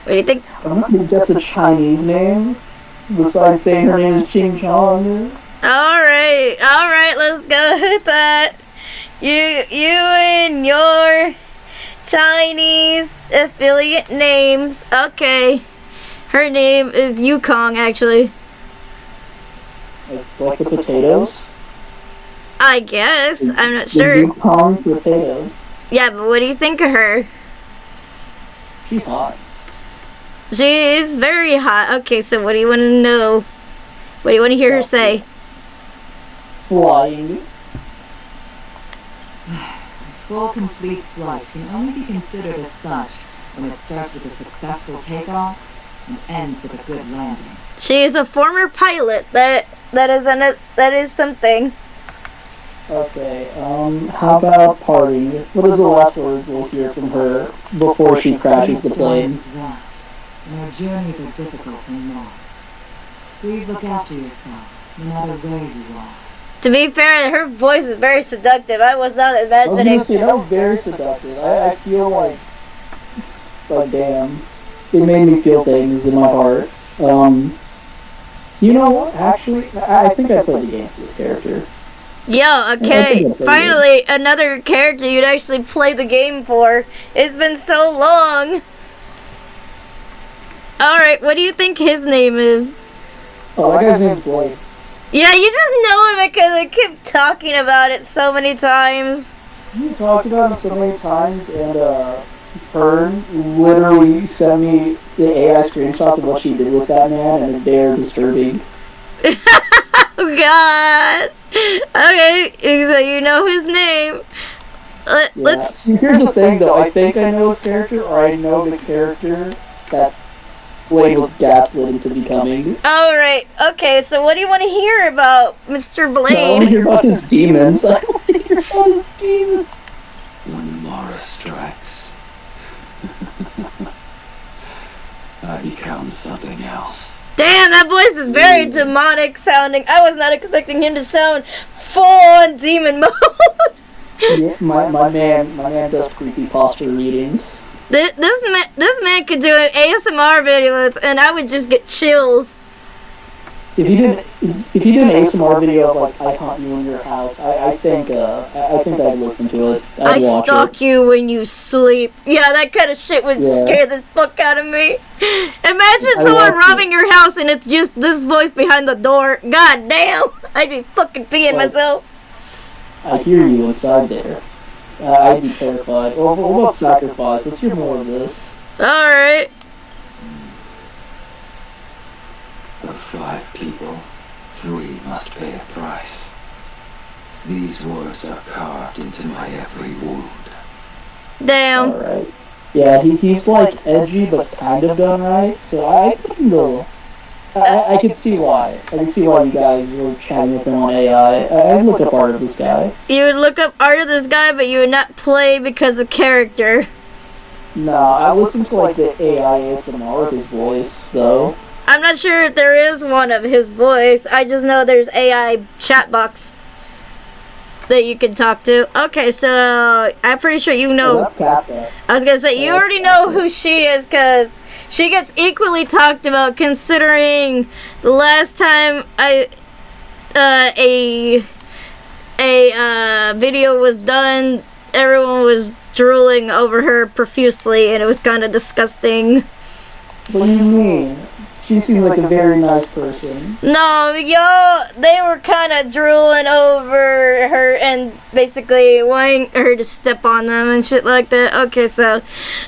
What do you think? I don't think that's a Chinese name. Besides saying her name is Ching Chong. Alright, let's go with that. You and your Chinese affiliate names. Okay. Her name is Yukong, actually. Like the potatoes? I guess. I'm not sure. Yukong potatoes. Yeah, but what do you think of her? She's hot. She is very hot. Okay, so what do you want to know? What do you want to hear her say? Flying. Full complete flight can only be considered as such when it starts with a successful takeoff and ends with a good landing. She is a former pilot. That is something. Okay, how about party? What is the last word we'll hear from her before she crashes the plane? Is vast, and our journeys are difficult and long. Please look after yourself, no matter where you are. To be fair, her voice is very seductive. I was not imagining. I was gonna say, that was very seductive. I feel like damn, it made me feel things in my heart. You know what? Actually, I think I played the game for this character. Yo, okay. Finally, another character you'd actually play the game for. It's been so long. Alright, what do you think his name is? Oh, that guy's name's Blake. Yeah, you just know it because I kept talking about it so many times. You talked about it so many times, and Fern literally sent me the AI screenshots of what she did with that man, and they're disturbing. Oh God. Okay, so you know his name. Let's. See, here's the thing, though. I think I know his character, or I know the character that Blade was gaslit into becoming. Alright, okay, so what do you want to hear about Mr. Blade? I want to hear about his demons. I want to hear about his demons. When Mara strikes, I become something else. Damn, that voice is very demonic sounding. I was not expecting him to sound full on demon mode. Yeah, my man does creepy foster readings. This man could do an ASMR videos, and I would just get chills. If you did an ASMR video of like I haunt you in your house, I think I'd listen to it. I stalk you when you sleep. Yeah, that kind of shit would scare the fuck out of me. Imagine someone robbing your house and it's just this voice behind the door. God damn, I'd be fucking peeing myself. I hear you inside there. I'd be terrified. What about sacrifice? Let's hear more of this. Alright. Of 5 people, 3 must pay a price. These words are carved into my every wound. Damn. Alright. Yeah, he's like edgy but kind of done right, so I could see why. I can see why you guys were chatting with him on AI. I'd look up art of this guy. You would look up art of this guy, but you would not play because of character. No, I listen to like the AI ASMR with his voice, though. I'm not sure if there is one of his voice. I just know there's AI chat box that you can talk to. Okay, so I'm pretty sure you know. Oh, that's Kafka. I was gonna say you already know who she is because she gets equally talked about. Considering the last time a video was done, everyone was drooling over her profusely, and it was kind of disgusting. What do you mean? She seems like a very nice person. No, they were kind of drooling over her and basically wanting her to step on them and shit like that. Okay, so...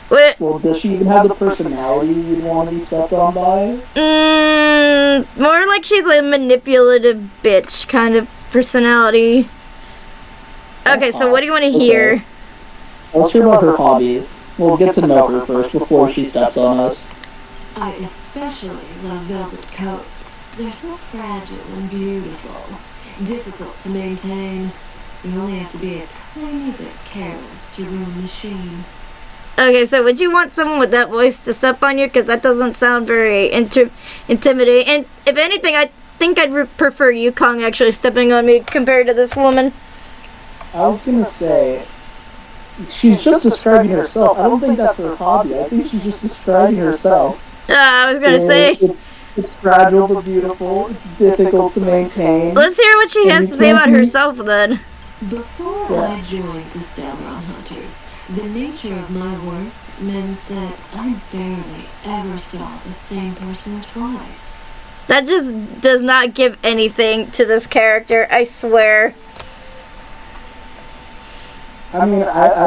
Well, does she even have the personality you'd want to be stepped on by? More like she's a manipulative bitch kind of personality. Okay, so what do you want to hear? Let's hear about her hobbies. We'll get to know her first before she steps on us. I especially love velvet coats. They're so fragile and beautiful. Difficult to maintain. You only have to be a tiny bit careless to ruin the sheen. Okay, so would you want someone with that voice to step on you? Because that doesn't sound very intimidating. And if anything, I think I'd prefer Yukong actually stepping on me compared to this woman. I was gonna say, she's just describing herself. I don't think that's her hobby. I think she's just describing herself. I was gonna say it's fragile but beautiful. It's difficult to maintain. Let's hear what she has to say about herself then. Before I joined the Stalron Hunters, the nature of my work meant that I barely ever saw the same person twice. That just does not give anything to this character, I swear. I mean,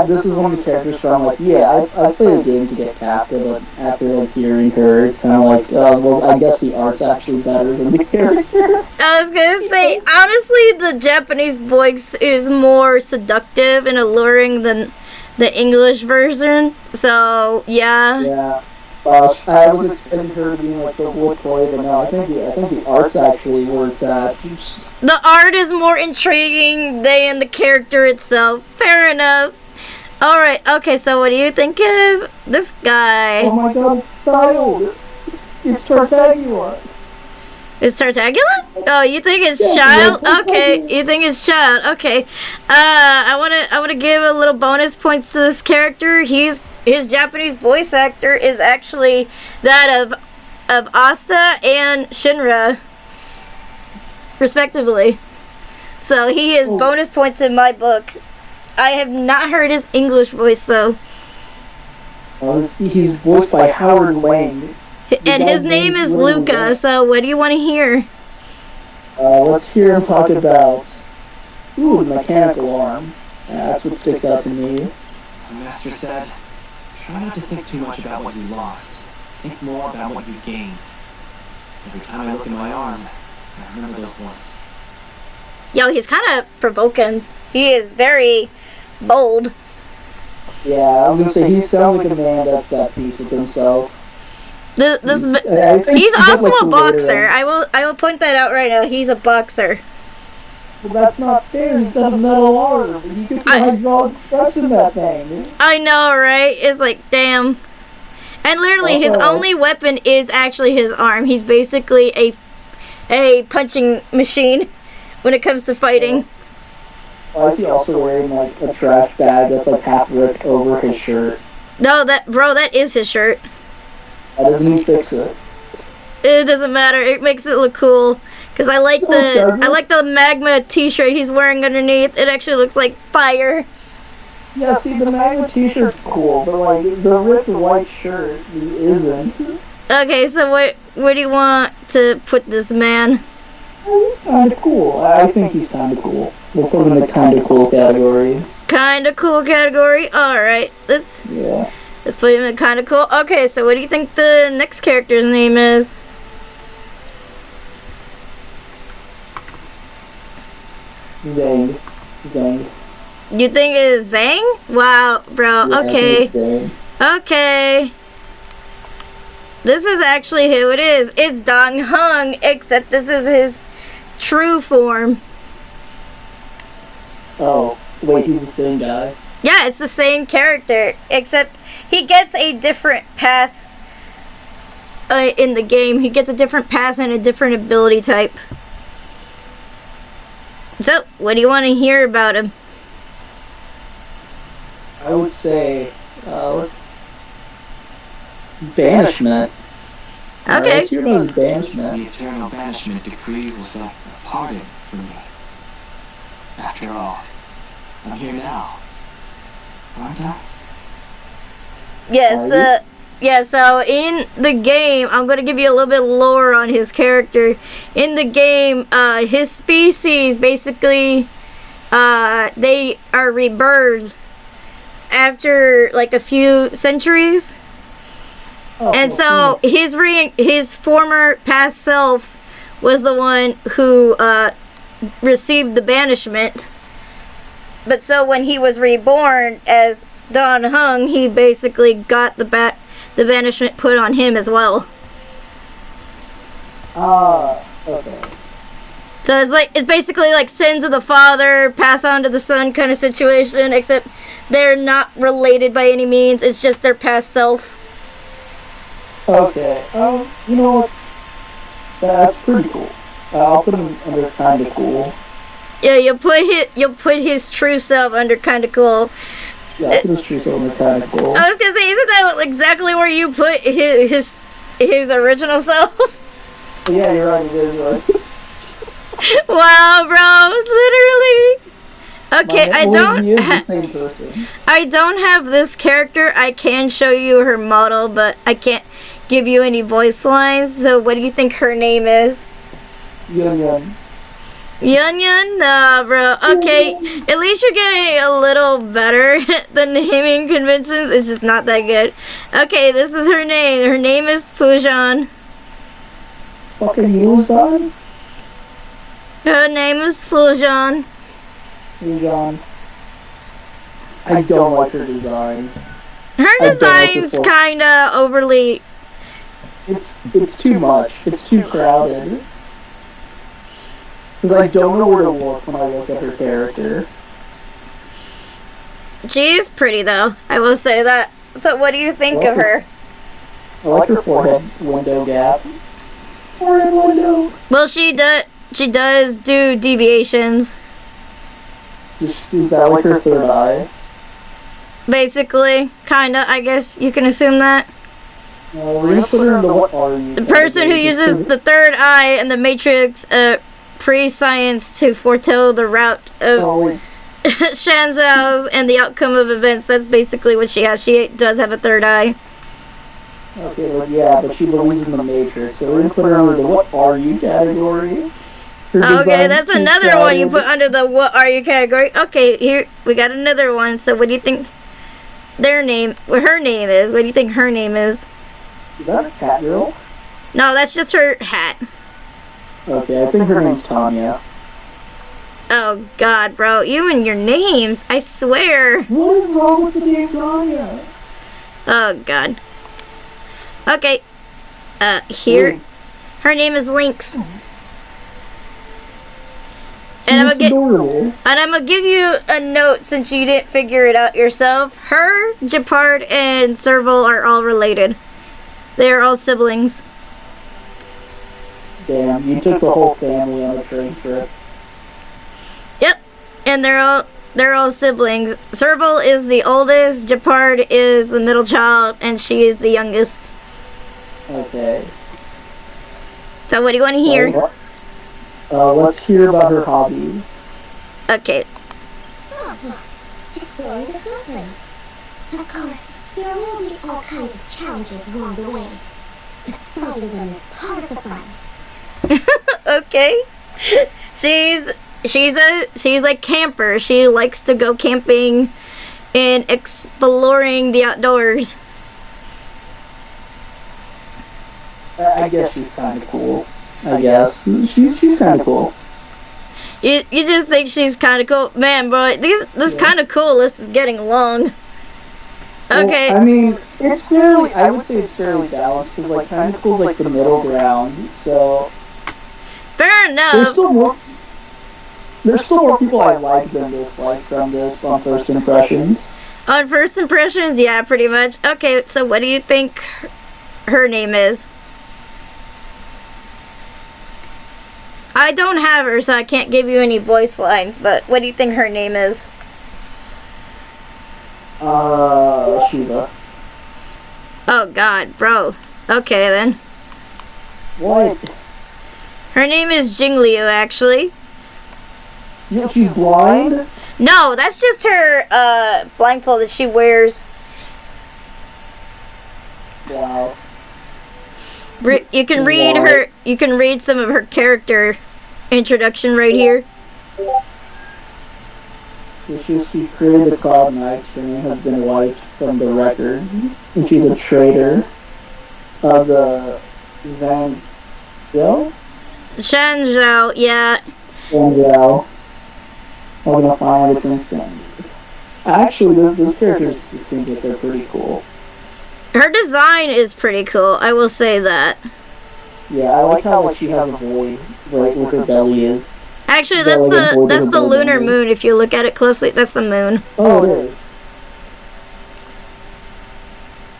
this is one of the characters where I'm like, yeah, I play the game to get Kafka, but after like hearing her, it's kind of like, well, I guess the art's actually better than the character. I was gonna say, honestly, the Japanese voice is more seductive and alluring than the English version. So yeah. Yeah. I was expecting her to be like the whole toy, but no, I think the art's actually where it's at. The art is more intriguing than the character itself. Fair enough. Alright, okay, so what do you think of this guy? Oh my god, child! It's Tartagula! It's Tartagula? Oh, you think it's child? Okay, you think it's child. Okay. I wanna give a little bonus points to this character. His Japanese voice actor is actually that of Asta and Shinra, respectively. So he is bonus points in my book. I have not heard his English voice though. He's voiced by Howard Lang. And his name is Luca, so what do you want to hear? Let's hear him talk about... Ooh, the mechanical arm. That's what sticks out to me. The master said, try not to think too much about what you lost. Think more about what you gained. Every time I look at my arm, I remember those words. Yo, he's kind of provoking. He is very bold. Yeah, I was gonna say, he sounds like a man that's at peace with himself. He's also a boxer. I will point that out right now. He's a boxer. But that's not fair. He's got a metal arm. He could do hydraulic press in that thing. I know, right? It's like, damn. And And literally, his Also- only weapon is actually his arm. He's basically a punching machine when it comes to fighting. Why is he also wearing like a trash bag that's like half ripped over his shirt? No, that is his shirt. Why doesn't he fix it? It doesn't matter. It makes it look cool. Cause I like the magma T-shirt he's wearing underneath. It actually looks like fire. Yeah, see, the magma t-shirt's cool, but like the ripped white shirt isn't. Okay, so what do you want to put this man? He's kind of cool. I think he's kind of cool. We'll put him in the kind of cool category. Kind of cool category. All right, let's put him in kind of cool. Okay, so what do you think the next character's name is? Zang. You think it's Zang? Wow, bro. Yeah, Okay. Okay. This is actually who it is. It's Dong Hung, except this is his true form. Oh, wait, he's the same guy? Yeah, it's the same character, except he gets a different path in the game. He gets a different path and a different ability type. So, what do you want to hear about him? I would say, banishment. Okay. Let's hear about his banishment. The eternal banishment decree was like a pardon for me. After all, I'm here now, aren't I? Yes, yeah, so in the game, I'm going to give you a little bit lore on his character. In the game, his species, basically, they are rebirthed after, like, a few centuries. And so, his former past self was the one who, received the banishment. But so, when he was reborn as Don Hung, he basically got the banishment put on him as well. Okay. So it's basically like sins of the father pass on to the son kind of situation, except they're not related by any means. It's just their past self. Okay. You know what? That's pretty cool. I'll put him under kinda cool. Yeah, you'll put his true self under kinda cool. Yeah, I'll put his true self under kinda cool. I was gonna say, isn't that exactly where you put his original self? Yeah, you're right. It is right. Wow, bro, literally. Okay, I don't have this character. I can show you her model, but I can't give you any voice lines. So, what do you think her name is? Yun. Yun? Nah, bro. Okay, at least you're getting a little better than naming conventions. It's just not that good. Okay, this is her name. Her name is Fujan. Fucking Fujan? Her name is Fujan. Fujan. I don't like her design. Her design's kinda overly... It's too much. It's too crowded. Because I don't know where to look when I look at her character. She is pretty, though. I will say that. So what do you think of her? I like her forehead window gap. Forehead window. Well, she does do deviations. Is that like her third eye? Basically, kinda, I guess you can assume that. We're gonna put her in the what are you? The person who uses the third eye and the Matrix pre-science to foretell the route of Shanzhao's and the outcome of events. That's basically what she has. She does have a third eye. Okay, well, yeah, but she believes in the Matrix, so we're gonna put her under the what are you category. Okay, that's another one you put under the what are you category. Okay, here we got another one. So what do you think her name is? What do you think her name is? Is that a cat girl? No, that's just her hat. Okay, I think her name's Tanya. Oh god, bro, you and your names, I swear. What is wrong with the name Tanya? Oh god. Okay. Here. Lynx. Her name is Lynx. And I'm gonna give you a note since you didn't figure it out yourself. Her, Gepard, and Serval are all related. They're all siblings. Damn, you took the whole family on a train trip. Yep, and they're all siblings. Serval is the oldest, Japard is the middle child, and she is the youngest. Okay. So what do you want to hear? Let's hear about her hobbies. Okay. Exploring the snow plains. Of course, there will be all kinds of challenges along the way, but solving them is part of the fun. Okay. She's a camper. She likes to go camping and exploring the outdoors. I guess she's kind of cool. I guess she's kind of cool. You just think she's kind of cool, man, bro. This kind of cool list is getting long. Okay. Well, I mean, it's fairly. I would say it's fairly balanced because like kind of cool's like the middle ground. So fair enough. There's still more people I like than dislike from this on first impressions. On first impressions, yeah, pretty much. Okay, so what do you think her name is? I don't have her, so I can't give you any voice lines, but what do you think her name is? Shiva. Oh god, bro. Okay then. What? Her name is Jingliu, actually. Yeah, she's blind? No, that's just her blindfold that she wears. Wow. You can read her. You can read some of her character introduction right here. She created the Cloud Knights. Her name has been wiped from the records, and she's a traitor of the Van Zhao? Shanzhou, yeah. Shanzhou. I'm gonna find a different thing. Actually, this character seems like they're pretty cool. Her design is pretty cool, I will say that. Yeah, I like how like she has a void right where her belly is. Actually, that's the lunar moon. If you look at it closely, that's the moon. Oh, it is.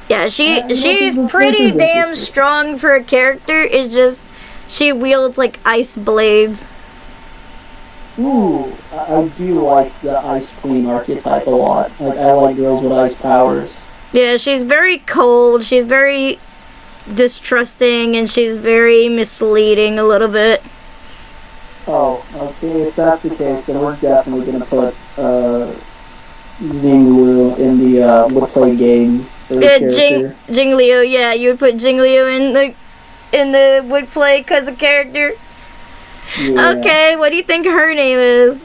Yeah, she's pretty damn strong for a character. It's just she wields like ice blades. Ooh, I do like the Ice Queen archetype a lot. Like I like girls with ice powers. Yeah, she's very cold. She's very distrusting, and she's very misleading a little bit. Oh, okay. If that's the case, then we're definitely gonna put Xinglu in the would play game. Jingliu, yeah, you would put Jingliu in the would play because of character. Yeah. Okay, what do you think her name is?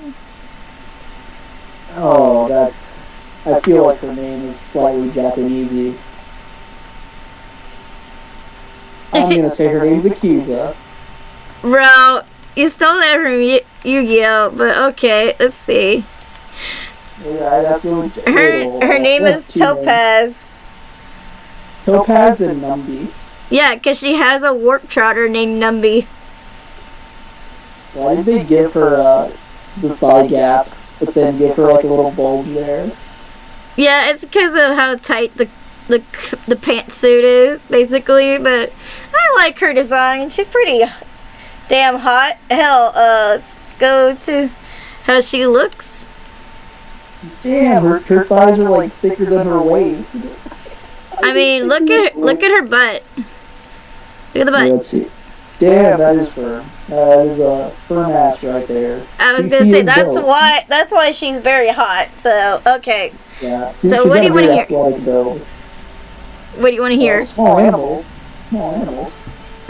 Oh, I feel like her name is slightly Japanesey. I'm gonna say her name's Akiza. Bro, you stole that from Yu-Gi-Oh, but okay, let's see. Yeah, that's what her name is Topaz. Topaz and Numby. Yeah, because she has a warp trotter named Numby. Why did they give her the thigh gap, but then give her like a little bulge there? Yeah, it's because of how tight the pantsuit is, basically. But I like her design. She's pretty damn hot. Hell, let's go to how she looks. Damn, her thighs are like thicker than her waist. I mean, look at her butt. Look at the butt. Yeah, let's see. Damn, that is firm. That is a firm ass right there. I was gonna say that's why she's very hot. So okay. Yeah. So what do you want to hear? What do you want to hear? Small animals.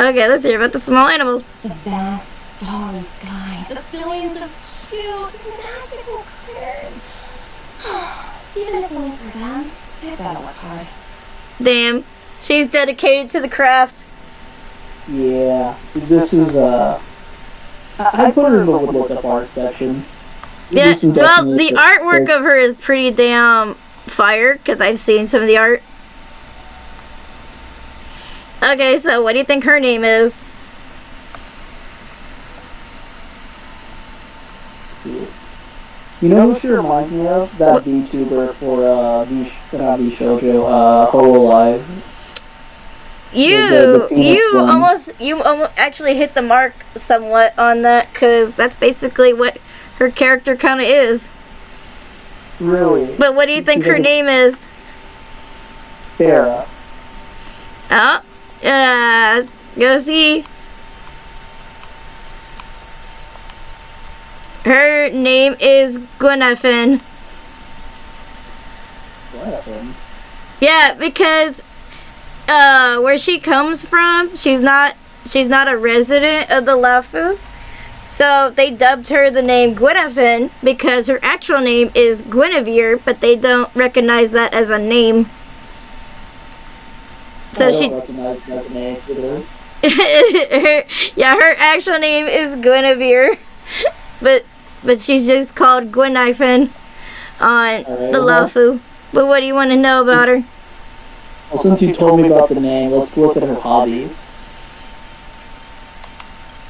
Okay, let's hear about the small animals. The vast starry sky, the billions of cute, magical critters. Even if only for them, they've got to work hard. Damn, she's dedicated to the craft. Yeah, this is I put her in the would look up art section. Yeah, well, the artwork of her is pretty damn fire because I've seen some of the art. Okay, so what do you think her name is? You know who she reminds me of? That VTuber for not VShoujo, Hololive. You Phoenix one. you almost actually hit the mark somewhat on that, because that's basically what her character kind of is. Really? But what do you think her name is? Farah. Oh, let's go see. Her name is Gwenefin. Yeah, because where she comes from, she's not a resident of the Lafu. So they dubbed her the name Gwenefin because her actual name is Guinevere, but they don't recognize that as a name. So she recognize it as a name either. her actual name is Guinevere, but she's just called Gwenefin on the Lafu. But what do you want to know about her? Well, since you told me about the name, let's look at her hobbies.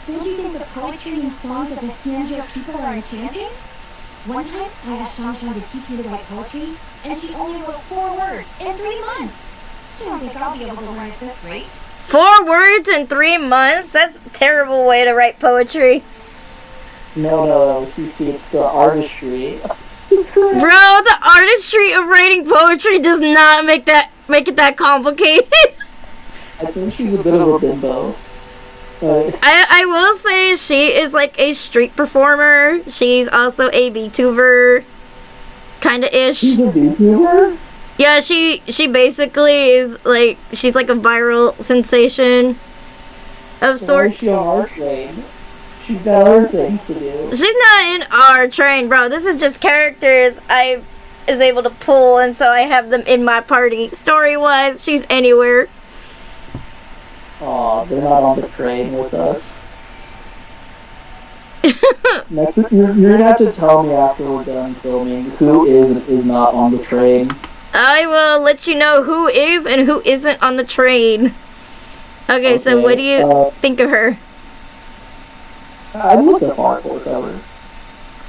Don't you think the poetry and songs of the Xianzhou people are enchanting? One time, I asked Shangshan to teach me to write poetry, and she only wrote 4 words in 3 months. I don't think I'll be able to learn at this rate. 4 words in 3 months? That's a terrible way to write poetry. No, see, it's the artistry. Bro, the artistry of writing poetry does not make it that complicated. I think she's a bit of a bimbo. I will say she is like a street performer. She's also a VTuber, kinda ish. She's a VTuber? Yeah, she basically is like, she's like a viral sensation of sorts. Why is she on our train? She's got other things to do. She's not in our train, bro. This is just characters I is able to pull, and so I have them in my party. Story-wise, she's anywhere. Aw, they're not on the train with us. Next, you're gonna have to tell me after we're done filming who is and is not on the train. I will let you know who is and who isn't on the train. Okay, so what do you think of her? I looked up art for cover.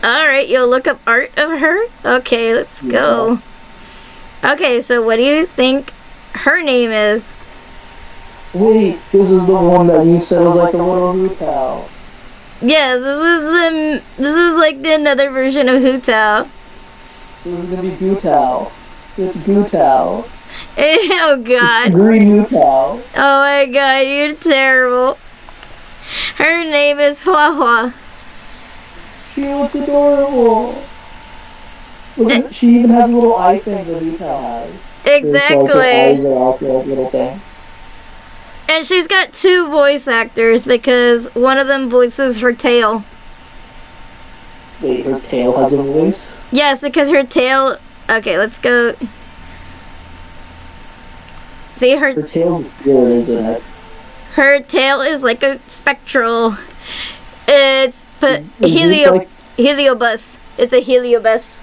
Alright, you'll look up art of her? Okay, let's go. Okay, so what do you think her name is? Wait, this is the one that you said was like a little Hu-Tao. Yes, this is like the another version of Hu-Tao. This is gonna be Gu-Tao. It's Gu-Tao. Oh god. Green Hu-Tao. Oh my god, you're terrible. Her name is Hua Hua. She looks adorable. Look at, she even has a little eye thing that Hu-Tao has. Exactly. Little things. And she's got 2 voice actors because one of them voices her tail. Wait, her tail has a voice? Yes, because her tail... Okay, let's go... See, her tail's good, isn't it? Her tail is like a spectral... It's... Heliobus. It's a heliobus.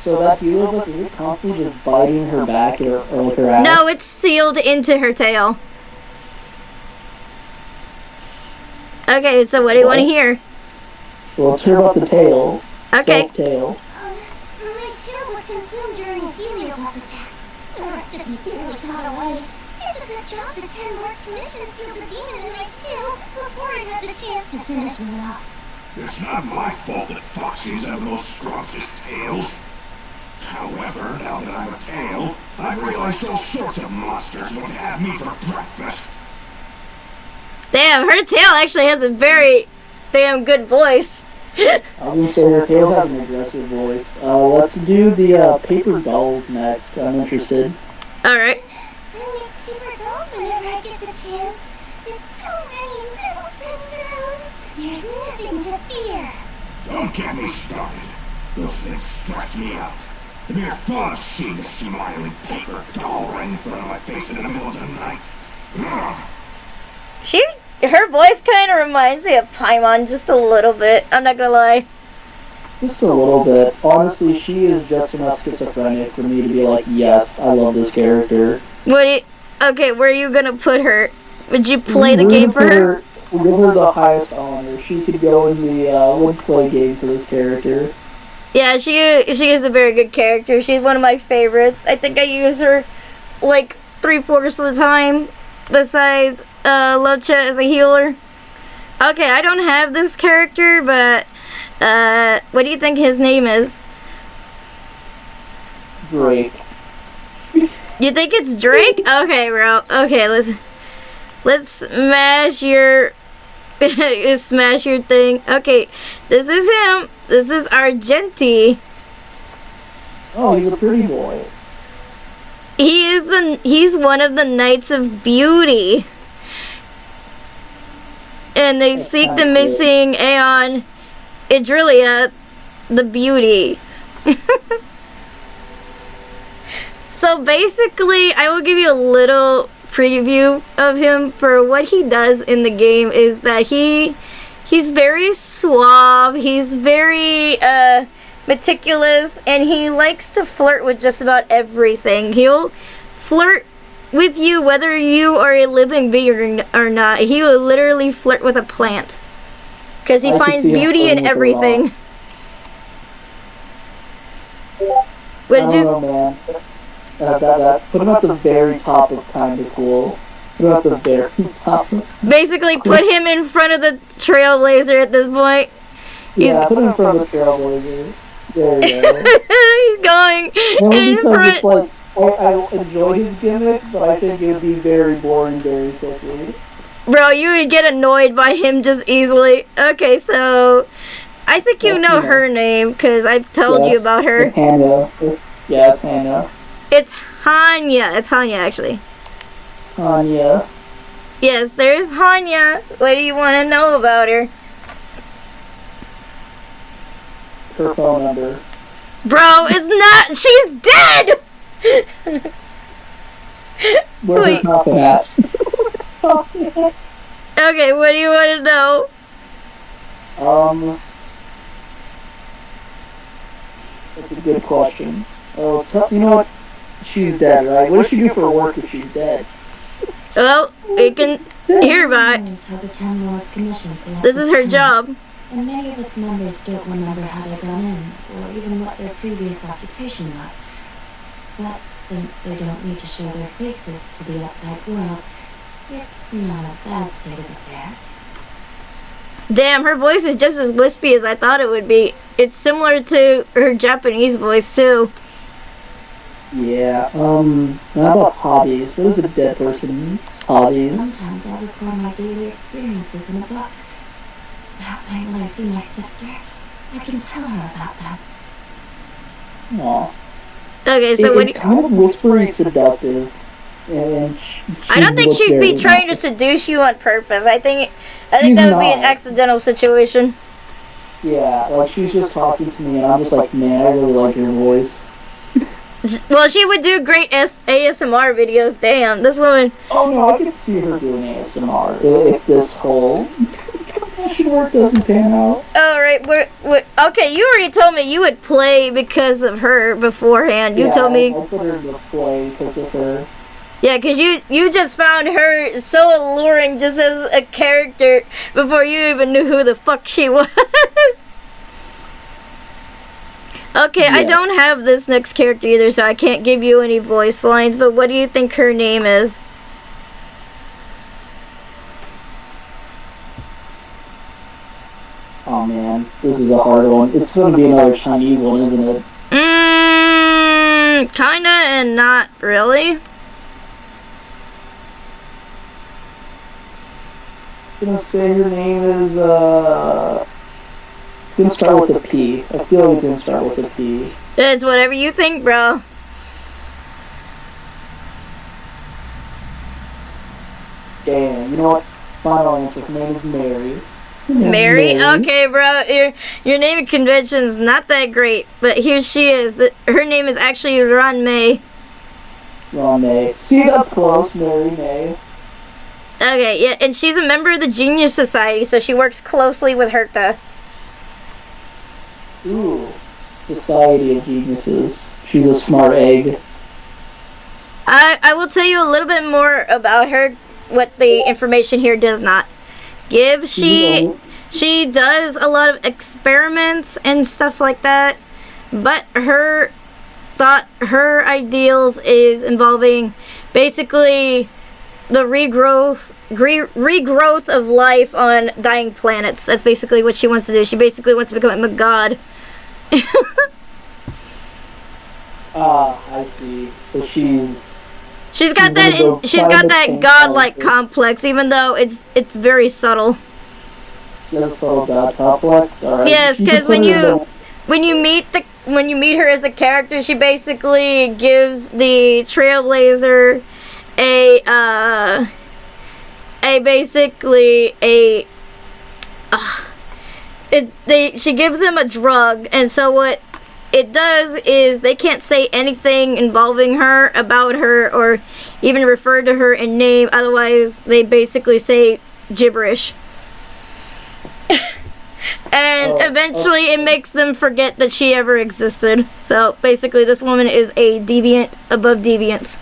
So that heliobus, is it constantly just biting her back or like her ass? No, it's sealed into her tail. Okay, so what do you want to hear? Well, let's hear about the tail. Okay. Tail. My tail was consumed during a heliobus attack. The rest of me barely got away. It's a good job the 10 Lords Commission sealed the demon in my tail before it had the chance to finish me off. It's not my fault that Foxies have the most strongest tails. However, now that I'm a tail, I've realized all sorts of monsters want to have me for breakfast. Damn, her tail actually has a very damn good voice. I was gonna say her tail has an aggressive voice. Let's do the paper dolls next. I'm interested. Alright. I make paper dolls whenever I get the chance. With so many little friends around, there's nothing to fear. Don't get me started. Those things stress me out. The mere thought of seeing a smiling paper doll right in front of my face in the middle of the night. Her voice kind of reminds me of Paimon just a little bit. I'm not gonna lie. Just a little bit. Honestly, she is just enough schizophrenic for me to be like, yes, I love this character. Okay, where are you gonna put her? Would you play the game for her? We'll give her the highest honor. She could go in the would play game for this character. Yeah, she is a very good character. She's one of my favorites. I think I use her like 3/4 of the time. besides Locha as a healer? Okay, I don't have this character, but what do you think his name is? Drake. You think it's Drake? Okay, bro. Okay, let's smash your smash your thing. Okay, this is him. This is Argenti. Oh, he's a pretty boy. He's one of the Knights of Beauty. And they seek the missing Aeon Idrilia, the beauty. So basically, I will give you a little preview of him. For what he does in the game is that he's very suave, he's very meticulous, and he likes to flirt with just about everything. He'll flirt with you whether you are a living being or not. He will literally flirt with a plant because he finds beauty in everything. What did you know, man. Put him at the very top of kind of cool. Put him at the very top. Basically put him in front of the Trailblazer at this point. Yeah, put him in front of the Trailblazer. There you go. He's going in front. It's like, I enjoy his gimmick, but I think it would be very boring very quickly. Bro, you would get annoyed by him just easily. Okay, so I think you know her name because I've told you about her. It's Hannah. Yeah, it's Hannah. It's Hanya. It's Hanya, actually. Hanya. Yes, there's Hanya. What do you want to know about her? Her phone number. Bro, it's not. She's dead! Where's her coffin at? Okay, what do you want to know? That's a good question. Oh, you know what? She's dead, right? What does she do for work if she's dead? Well, we can hear about it. This is her job. And many of its members don't remember how they got in, or even what their previous occupation was. But since they don't need to show their faces to the outside world, it's not a bad state of affairs. Damn, her voice is just as wispy as I thought it would be. It's similar to her Japanese voice, too. Yeah, how about hobbies? What is a dead person's hobbies? Sometimes I record my daily experiences in a book. That way when I see my sister, I can tell her about them. Aww. Okay, so it's kind of whispery seductive. And I don't think she'd be trying to seduce you on purpose. I think that would be an accidental situation. Yeah, like she's just talking to me and I'm just like, man, I really like your voice. Well, she would do great ASMR videos. Damn, this woman. Oh no, I could see her doing ASMR if this whole compassion work doesn't pan out. Alright, okay, you already told me you would play because of her beforehand. You told me. I put her to play because of her. Yeah, because you just found her so alluring just as a character before you even knew who the fuck she was. Okay, yeah. I don't have this next character either, so I can't give you any voice lines, but what do you think her name is? Oh man, this is a hard one. It's going to be another Chinese one, isn't it? Kinda and not really. I'm going to say her name is, it's going to start with a P. I feel like it's going to start with a P. It's whatever you think, bro. Damn, you know what? Final answer. Her name is Mary. Mary? Okay, bro. Your naming convention's not that great, but here she is. Her name is actually Ron May. Ron May. See, that's close. Mary May. Okay, yeah, and she's a member of the Genius Society, so she works closely with Herta. Ooh. Society of Geniuses. She's a smart egg. I will tell you a little bit more about her, what the information here does not give. She does a lot of experiments and stuff like that, but her ideals is involving basically the regrowth of life on dying planets. That's basically what she wants to do. She basically wants to become a god. I see. So she's got that godlike complex, even though it's very subtle. She has a subtle god complex. All right. Yes, because when you meet her as a character, she basically gives the Trailblazer she gives them a drug, and so what it does is they can't say anything involving her, about her, or even refer to her in name, otherwise they basically say gibberish. And eventually it makes them forget that she ever existed. So basically this woman is a deviant above deviants.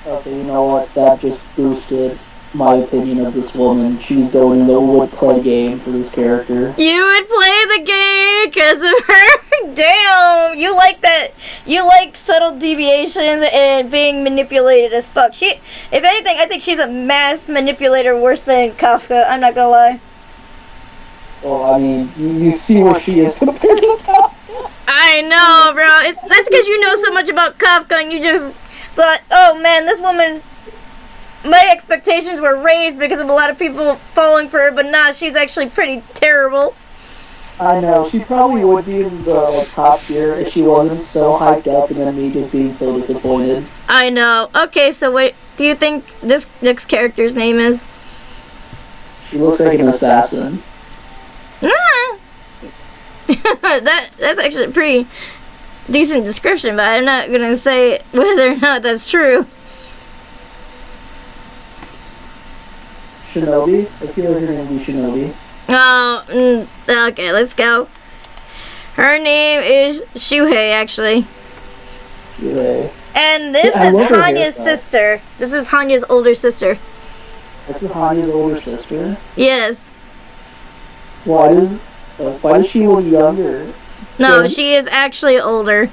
Okay, you know what? That just boosted my opinion of this woman. She's going to would play game for this character. You would play the game because of her? Damn! You like that. You like subtle deviations and being manipulated as fuck. If anything, I think she's a mass manipulator worse than Kafka. I'm not gonna lie. Well, I mean, you see where she is compared to Kafka. I know, bro. That's because you know so much about Kafka and you just thought, oh man, this woman, my expectations were raised because of a lot of people falling for her, but nah, she's actually pretty terrible. I know, she probably would be in the top tier if she wasn't so hyped up and then me just being so disappointed. I know. Okay, so what do you think this next character's name is? She looks like an assassin. That's actually a pretty decent description, but I'm not gonna say whether or not that's true. Shinobi? I feel like her name would be Shinobi. Oh, okay, let's go. Her name is Shuhei, actually. Shuhei. And this is Hanya's sister. This is Hanya's older sister. This is Hanya's older sister? Yes. Why does she look younger? No, she is actually older.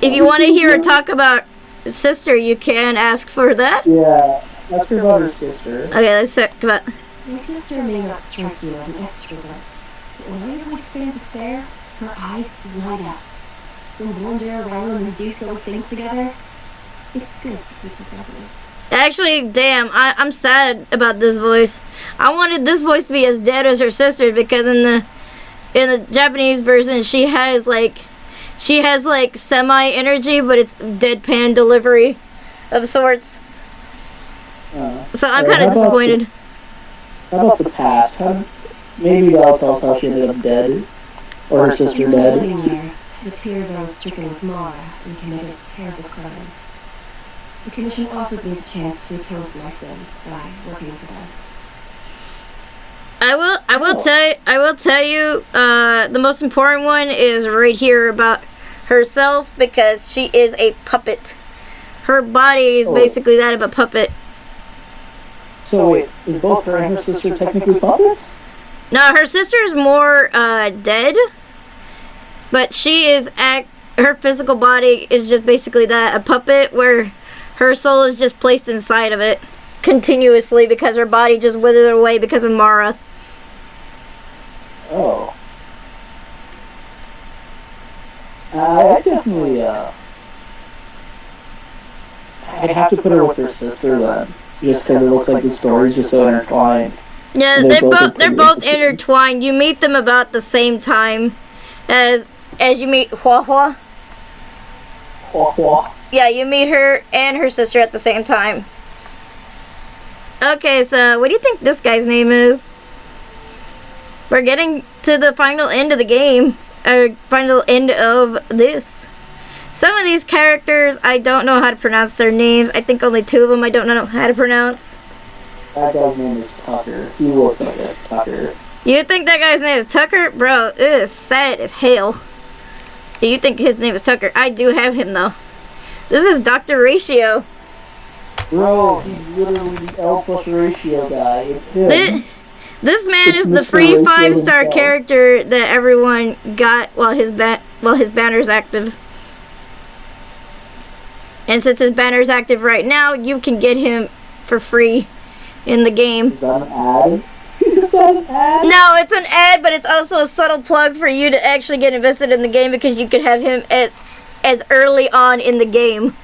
If you want to hear her talk about sister, you can ask for that. Yeah, ask her about her sister. Okay, let's talk about... My sister may not strike you as an extrovert, but when I expand to despair, her eyes light up. We wander around and do silly things together. It's good to keep her company. Actually, damn, I'm sad about this voice. I wanted this voice to be as dead as her sister because in the Japanese version she has like semi energy, but it's deadpan delivery of sorts. So I'm kind of disappointed. How about the past? Maybe that'll tell us how she ended up dead, or her sister dead. In living years, it appears I was stricken with Mara and committed terrible crimes. The Commission offered me the chance to atone for my sins by working for them. I will tell you, the most important one is right here about herself because she is a puppet. Her body is basically that of a puppet. So wait, is both her and her sister technically puppets? No, her sister is more dead, but she is her physical body is just basically that, a puppet where her soul is just placed inside of it continuously because her body just withered away because of Mara. Oh. I definitely, I'd have to put her with her sister then. Just because it looks like the story's just so intertwined. Yeah, they're both intertwined. You meet them about the same time as you meet Hua Hua. Hua Hua. Yeah, you meet her and her sister at the same time. Okay, so what do you think this guy's name is? We're getting to the final end of the game. Final end of this. Some of these characters, I don't know how to pronounce their names. I think only 2 of them I don't know how to pronounce. That guy's name is Tucker. He looks like a Tucker. You think that guy's name is Tucker? Bro, it is sad as hell. You think his name is Tucker? I do have him, though. This is Dr. Ratio. Bro, he's literally the L plus ratio guy. It's him. This man is the free 5-star character that everyone got while his banner's active. And since his banner's active right now, you can get him for free in the game. Is that an ad? Is that an ad? No, it's an ad, but it's also a subtle plug for you to actually get invested in the game because you could have him as early on in the game.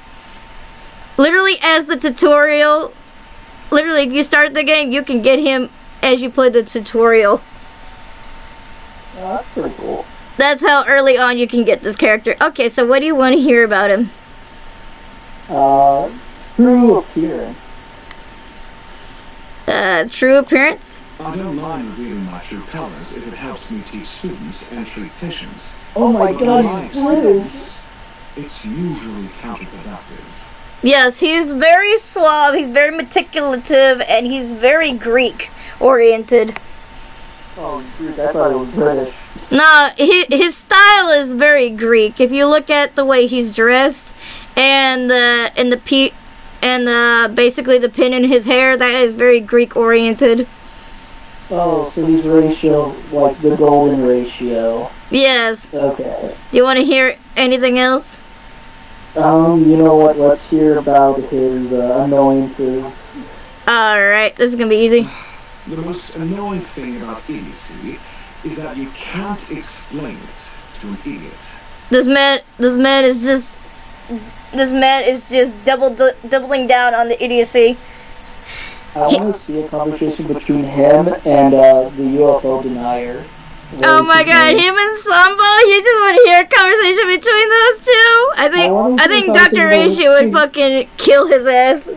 Literally as the tutorial. Literally, if you start the game, you can get him as you play the tutorial. Oh, that's pretty cool. That's how early on you can get this character. Okay, so what do you want to hear about him? True appearance. True appearance? I don't mind revealing my true colors if it helps me teach students and treat patients. Oh my But in god, my he's British. experience, it's usually counterproductive. Yes, he's very suave, he's very meticulative, and he's very Greek-oriented. Oh, Greek, I thought it was British. Nah, his style is very Greek. If you look at the way he's dressed, and basically the pin in his hair, that is very Greek-oriented. Oh, so he's ratio, like the golden ratio. Yes. Okay. You want to hear anything else? You know what, let's hear about his annoyances. Alright, this is gonna be easy. The most annoying thing about idiocy is that you can't explain it to an idiot. This man is just doubling down on the idiocy. I want to see a conversation between him and the UFO denier. Oh my god, him and Samba? You just want to hear a conversation between those two? I think Dr. Ratio would fucking kill his ass.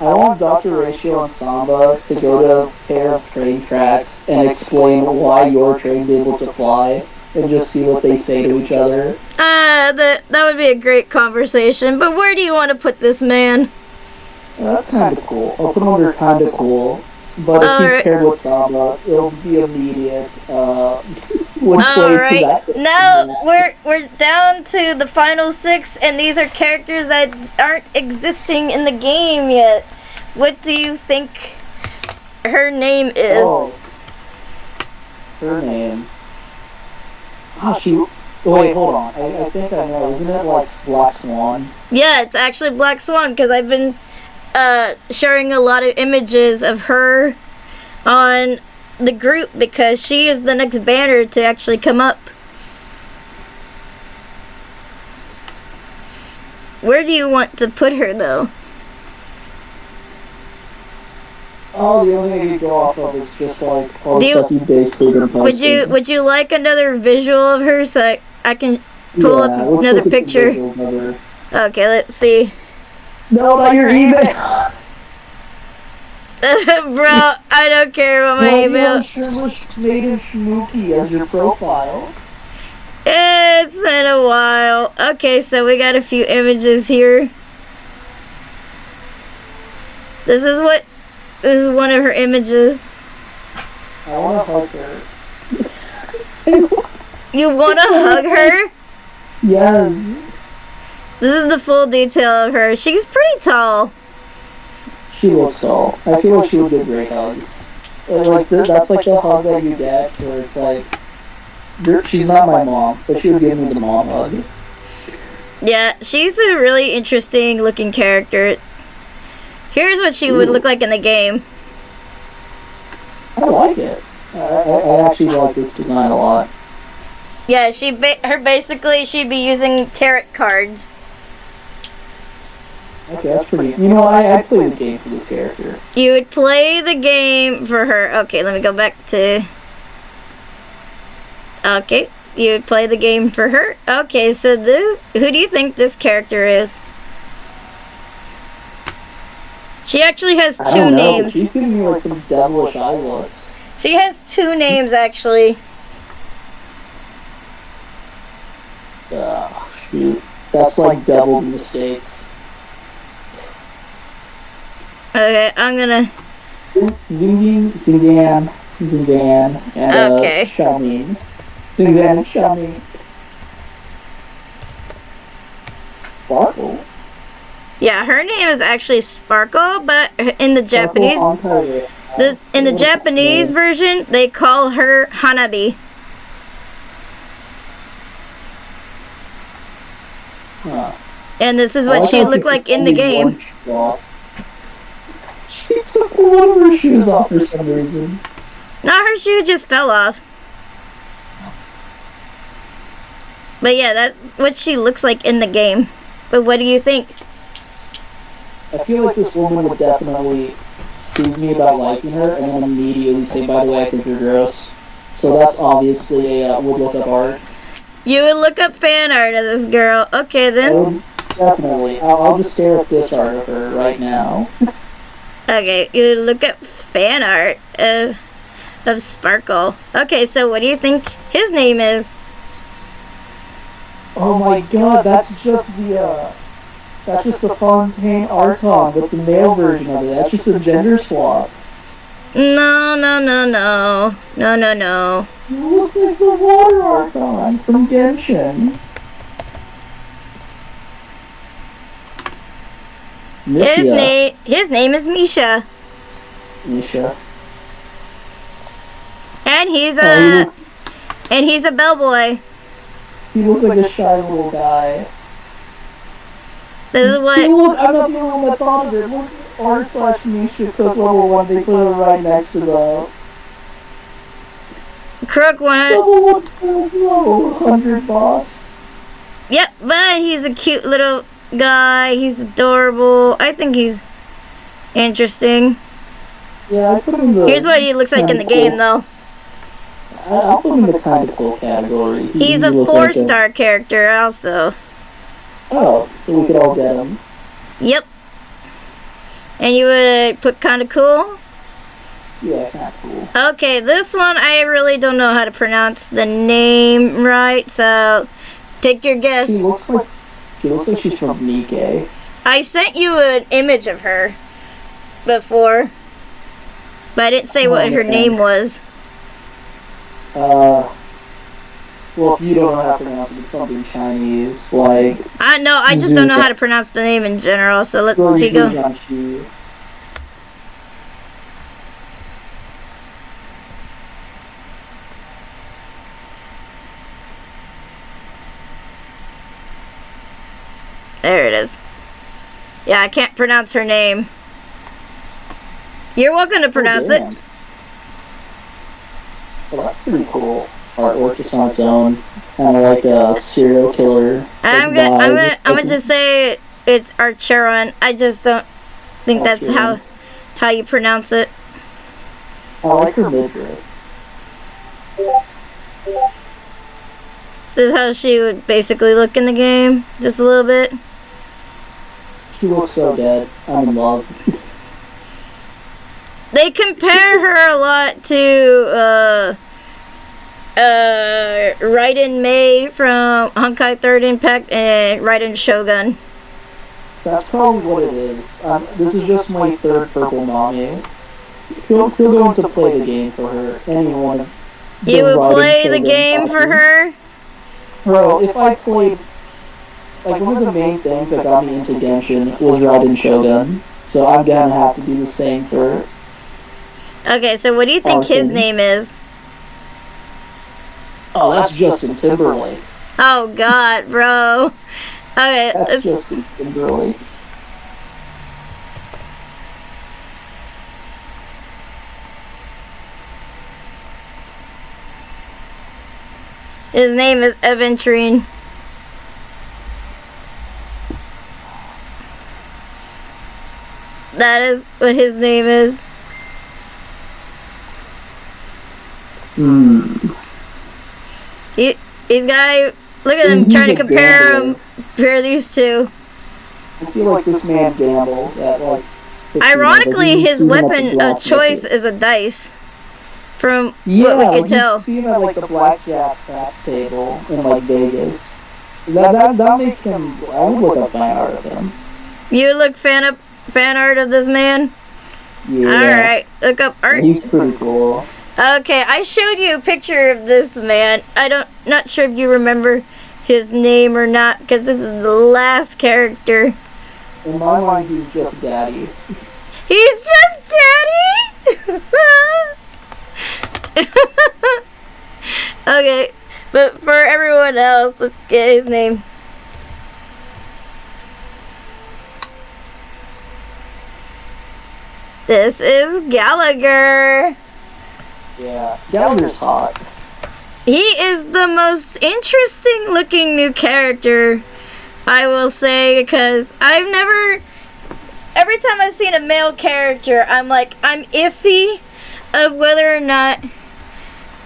I want Dr. Ratio and Samba to go to a pair of train tracks and explain why your train's able to fly, and just see what they say to each other. That would be a great conversation, but where do you want to put this man? That's kind of cool. I'll put him under kind of cool. But if he's paired with Samba, it'll be immediate. Alright, now we're down to the final 6, and these are characters that aren't existing in the game yet. What do you think her name is? Oh. Her name. Wait, hold on. I think I know. Isn't it like Black Swan? Yeah, it's actually Black Swan, because I've been sharing a lot of images of her on the group because she is the next banner to actually come up. Where do you want to put her though? Oh, the only thing you go off of is just like all the stuff you basically been posting. Would you like another visual of her so I can pull up another picture? Okay, let's see. No, not your email. Bro, I don't care about my email. Made in Schmooky as your profile. It's been a while. Okay, so we got a few images here. This is one of her images. I want to hug her. You want to hug her? Yes. This is the full detail of her. She's pretty tall. She looks tall. I feel like she would get great hugs. Like that's like the hug that you get where it's like, she's not my mom, but she would give me the mom hug. Yeah, she's a really interesting looking character. Here's what she would look like in the game. I like it. I actually like this design a lot. Yeah, she'd be using tarot cards. Okay, that's pretty. You know, I'd play the game for this character. You would play the game for her. Okay, let me go back to. Okay, you would play the game for her. Okay, so who do you think this character is? She actually has two names. She's giving me like some devilish eye looks. She has two names actually. Shoot. That's like double mistakes. Okay, I'm gonna... Zingan, and okay. Shamin. Zingan, Shamin. Sparkle? Yeah, her name is actually Sparkle, but in the Japanese... in the Japanese version, they call her Hanabi. Huh. And this is what she looked like in the game. She took one of her shoes off for some reason. No, her shoe just fell off. But yeah, that's what she looks like in the game. But what do you think? I feel like this woman would definitely tease me about liking her and then immediately say, by the way, I think you're gross. So that's obviously a would look up art. You would look up fan art of this girl. Okay, then. Definitely. I'll just stare at this art of her right now. Okay, you would look up fan art of Sparkle. Okay, so what do you think his name is? Oh my god, that's just the Fontaine Archon with the male version of it. That's just a gender swap. No. It looks like the water Archon from Genshin. His name is Misha. Misha. And he's a bellboy. He looks like a shy little guy. This is what. See, look, I'm not the only one that thought of it. Look, r/Misha Cook level 1. They put it right next to the Crook one. Level 100 boss. Yep, but he's a cute little guy. He's adorable. I think he's interesting. Yeah, I put him in the. Here's what he looks like in the game, though. I'll put him in the kind of cool category. He's a 4-star character, also. Oh, so we could all get him. Yep. And you would put kind of cool? Yeah, kind of cool. Okay, this one I really don't know how to pronounce the name right, so take your guess. She looks like she's from Nikkei. I sent you an image of her before, but I didn't say what her name was. Well, if you don't know how to pronounce it, it's something Chinese, like... I just don't know how to pronounce the name in general, so let's go. There it is. Yeah, I can't pronounce her name. You're welcome to pronounce it. Well, that's pretty cool. Artwork just on its own. Kind of like a serial killer. I'm gonna just say it's Archeron. I just don't think that's how you pronounce it. I like her midriff. This is how she would basically look in the game, just a little bit. She looks so dead. I'm in love. They compare her a lot to Raiden Mei from Honkai 3rd Impact and Raiden Shogun. That's probably what it is. This is just my third purple mommy. He'll go to play the game for her. Anyone. You would play the game for her? Bro, if I played... Like, one of the main things that got me into Genshin was Raiden Shogun. So I'm gonna have to do the same for... Okay, so what do you think his name is? Oh, that's Justin Timberlake. Oh god, bro. Okay, that's Justin Timberlake. His name is Eventrine. That is what his name is. He's got. Look at him trying to compare these two. I feel like this man gambles at like. Ironically, his weapon of choice is a dice. From what we could tell. You see him at like the blackjack craps table in like Vegas. That makes him. I would look up fan art of him. You look fan art of this man? Yeah. Alright, look up art. He's pretty cool. Okay, I showed you a picture of this man. Not sure if you remember his name or not, because this is the last character. In my mind, he's just daddy. He's just daddy? Okay, but for everyone else, let's get his name. This is Gallagher. Yeah, Gallagher's hot. He is the most interesting looking new character, I will say, because I've never... Every time I've seen a male character, I'm iffy of whether or not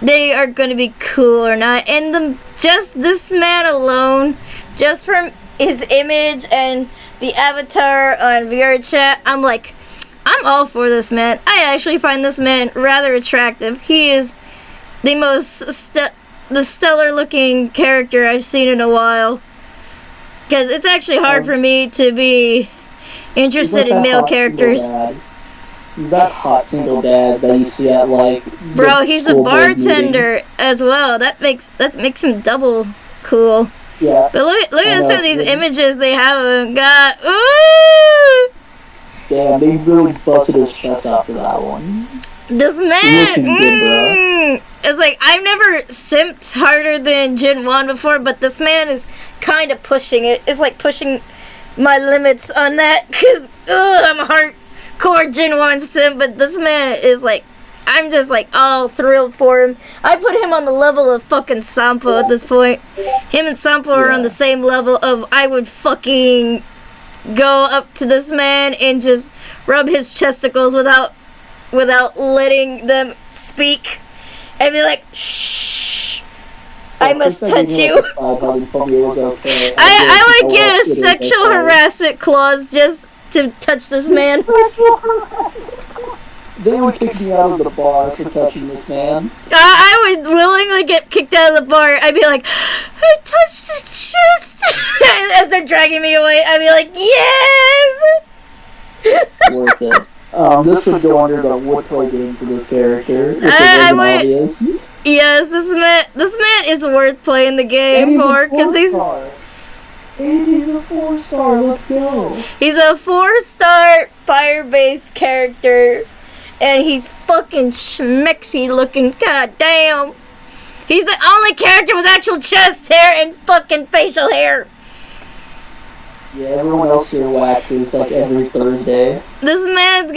they are going to be cool or not. And just this man alone, just from his image and the avatar on VRChat, I'm all for this man. I actually find this man rather attractive. He is the most stellar looking character I've seen in a while. Because it's actually hard for me to be interested in male characters. He's that hot single dad that you see at Bro, he's a bartender as well. That makes him double cool. Yeah. But look at some of these images they have of him. God, ooh! Damn, they really busted his chest after that one. This man, it's I've never simped harder than Gen 1 before, but this man is kind of pushing it. It's pushing my limits on that, because I'm a hardcore Gen 1 simp, but this man is I'm just all thrilled for him. I put him on the level of fucking Sampo at this point. Him and Sampo are on the same level of I would fucking go up to this man and just rub his chesticles without letting them speak. And be like, shh, I must touch you. I would get a sexual harassment clause just to touch this man. They would kick me out of the bar for touching this man. I would willingly get kicked out of the bar. I'd be like, I touched his chest. As they're dragging me away, I'd be like, yes! Worth it. This would go under the woodplay game for this character. Obvious. Yes, this man is worth playing the game for, because he's... He's a 4-star, let's go! He's a 4-star fire-based character, and he's fucking schmexy looking, goddamn! He's the only character with actual chest hair and fucking facial hair! Yeah, everyone else here waxes every Thursday. This man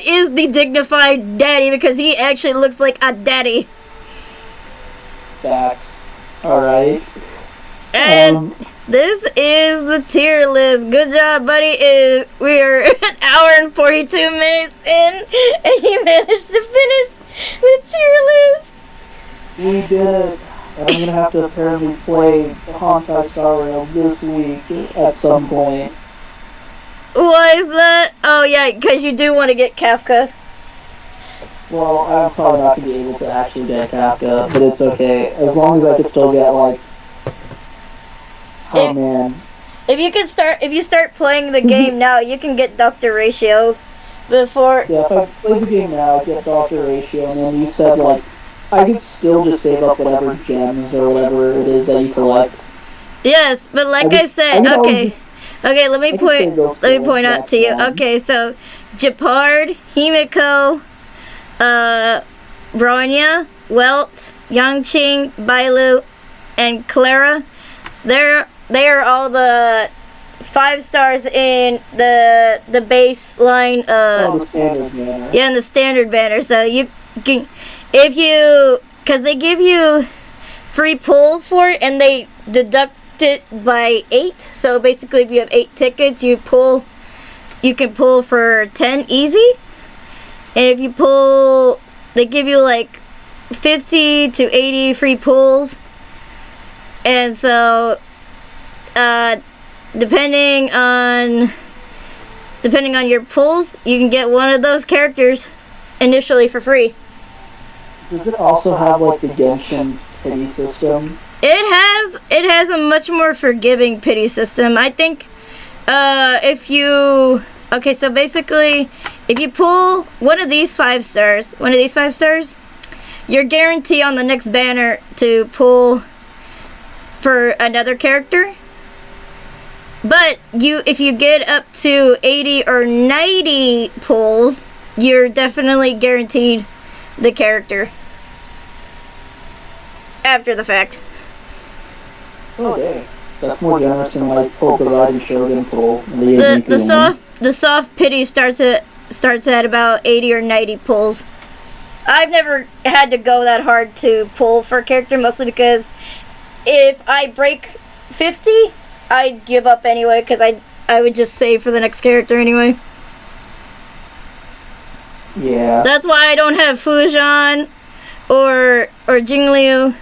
is the dignified daddy because he actually looks like a daddy. Facts. Alright. And this is the tier list. Good job, buddy. We are an hour and 42 minutes in, and you managed to finish the tier list. We did. And I'm gonna have to apparently play Honkai Star Rail this week at some point. Why is that? Oh yeah, because you do want to get Kafka. Well, I'm probably not gonna be able to actually get Kafka, but it's okay. As long as I could still get If you start playing the game now, you can get Dr. Ratio before. Yeah, if I play the game now, I get Dr. Ratio, and then you said I could still just save up whatever gems or whatever it is that you collect. Yes, but I said, okay, let me point out to you. Okay, so Japard, Himiko, Bronya, Welt, Yangqing, Bailu, and Clara. They are all the 5 stars in the baseline. The standard banner. Yeah, in the standard banner. So you can, because they give you free pulls for it, and they deduct it by 8. So basically, if you have 8 tickets, you can pull for 10 easy. And if you pull, they give you 50 to 80 free pulls. And so, depending on your pulls, you can get one of those characters initially for free. Does it also have the Genshin pity system? It has a much more forgiving pity system. I think so basically if you pull one of these 5 stars, you're guaranteed on the next banner to pull for another character. But if you get up to 80 or 90 pulls, you're definitely guaranteed the character after the fact. Okay. That's more generous than like Polka Ride and Shogun pull. And the soft pity starts at about 80 or 90 pulls. I've never had to go that hard to pull for a character, mostly because if I break 50, I'd give up anyway, because I would just save for the next character anyway. Yeah. That's why I don't have Fujian or Jingliu.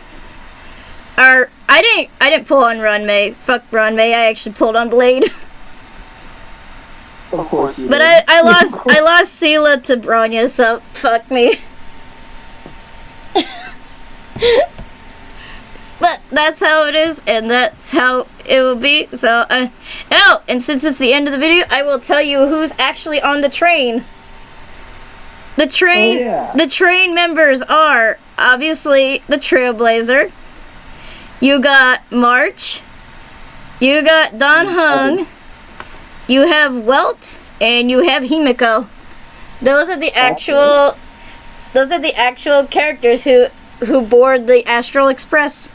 Or I didn't pull on Ranmei. Fuck Ranmei. I actually pulled on Blade. Of course you But did. I lost Sela to Bronya, so fuck me. But that's how it is, and that's how it will be. So, oh, and since it's the end of the video, I will tell you who's actually on the train. The train members are obviously the Trailblazer. You got March. You got Don Hung. You have Welt, and you have Himiko. Those are the actual characters who board the Astral Express.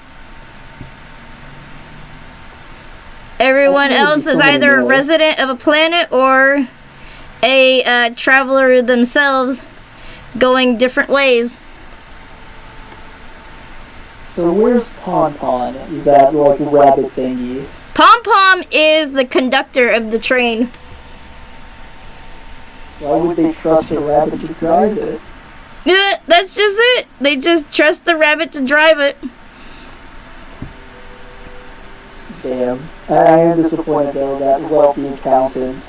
Everyone else is either a resident of a planet or a traveler themselves, going different ways. So where's Pon Pon? That like rabbit thingy? Pom Pom is the conductor of the train. Why would they trust a rabbit to drive it? Yeah, that's just it. They just trust the rabbit to drive it. Damn. I am disappointed though that wealthy accountant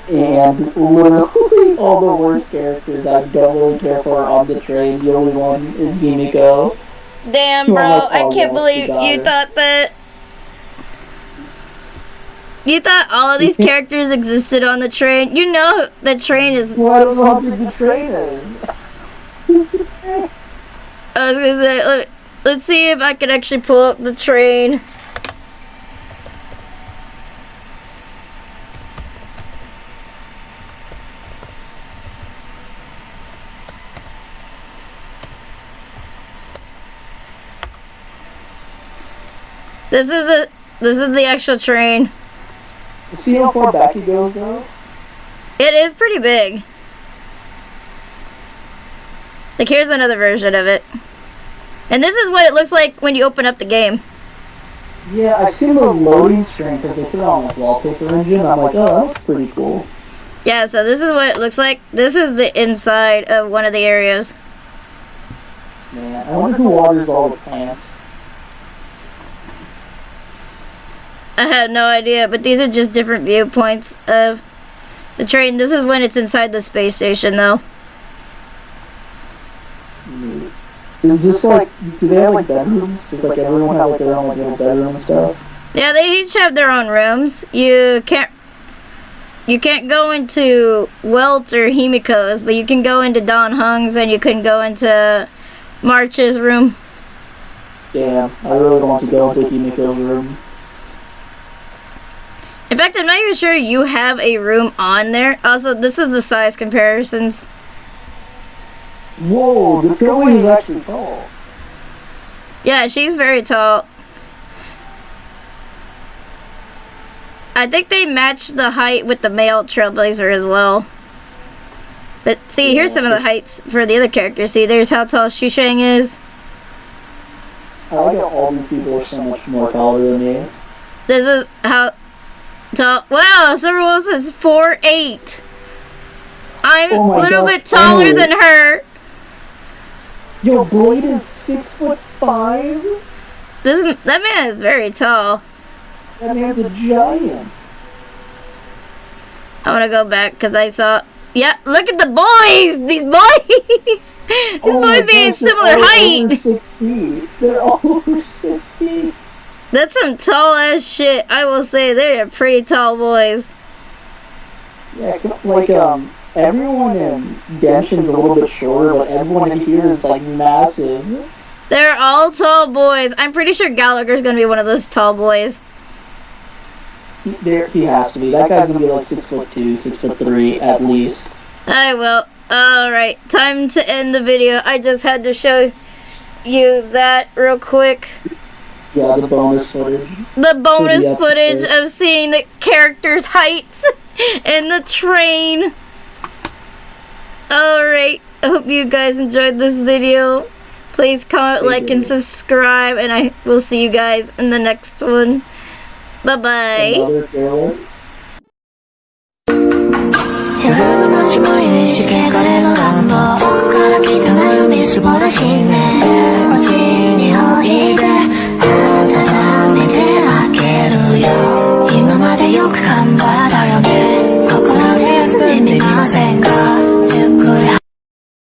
and literally all the worst characters I don't really care for are on the train. The only one is Himiko. Damn, bro, I can't believe you thought that. You thought all of these characters existed on the train. You know the train is. Well, I don't know how big the train is. I was gonna say, let's see if I can actually pull up the train. This is the actual train. See how far back it goes though? It is pretty big. Like, here's another version of it. And this is what it looks like when you open up the game. Yeah, I've seen the loading screen because they put it on like wallpaper engine. I'm like, oh, that looks pretty cool. Yeah, so this is what it looks like. This is the inside of one of the areas. Man, I wonder who waters all the plants. I have no idea, but these are just different viewpoints of the train. This is when it's inside the space station, though. Is this like, do they have like bedrooms? Does like everyone have like their own like little bedroom and stuff? Yeah, they each have their own rooms. You can't go into Welt or Himiko's, but you can go into Don Hung's, and you can go into March's room. Damn, I really want to go into Himiko's room. In fact, I'm not even sure you have a room on there. Also, this is the size comparisons. Whoa, the Philly is actually tall. Yeah, she's very tall. I think they match the height with the male Trailblazer as well. But see, here's some of the heights for the other characters. See, there's how tall Shusheng is. I like how all these people are so much more taller than me. This is how tall. Wow, Silver Wolf is 4'8". I'm a little bit taller than her. Yo, Blade is 6'5". That man is very tall. That man's a giant. I want to go back because I saw. Yeah, look at the boys. These boys. These boys being similar height. Over 6 feet. They're all over 6 feet. That's some tall ass shit. I will say they're pretty tall boys. Yeah, like everyone in Genshin's a little bit shorter, but everyone in here is like massive. They're all tall boys. I'm pretty sure Gallagher's gonna be one of those tall boys. He has to be. That guy's gonna be like 6'2", 6'3" at least. I will. Alright, time to end the video. I just had to show you that real quick. Yeah, the bonus footage. The bonus For the footage episode. of seeing the characters' heights in the train. Alright, I hope you guys enjoyed this video. Please comment, like, and subscribe, and I will see you guys in the next one. Bye-bye. Another girl. 夜の街も有し汚れの願望奥から来たなるみすぼらしいね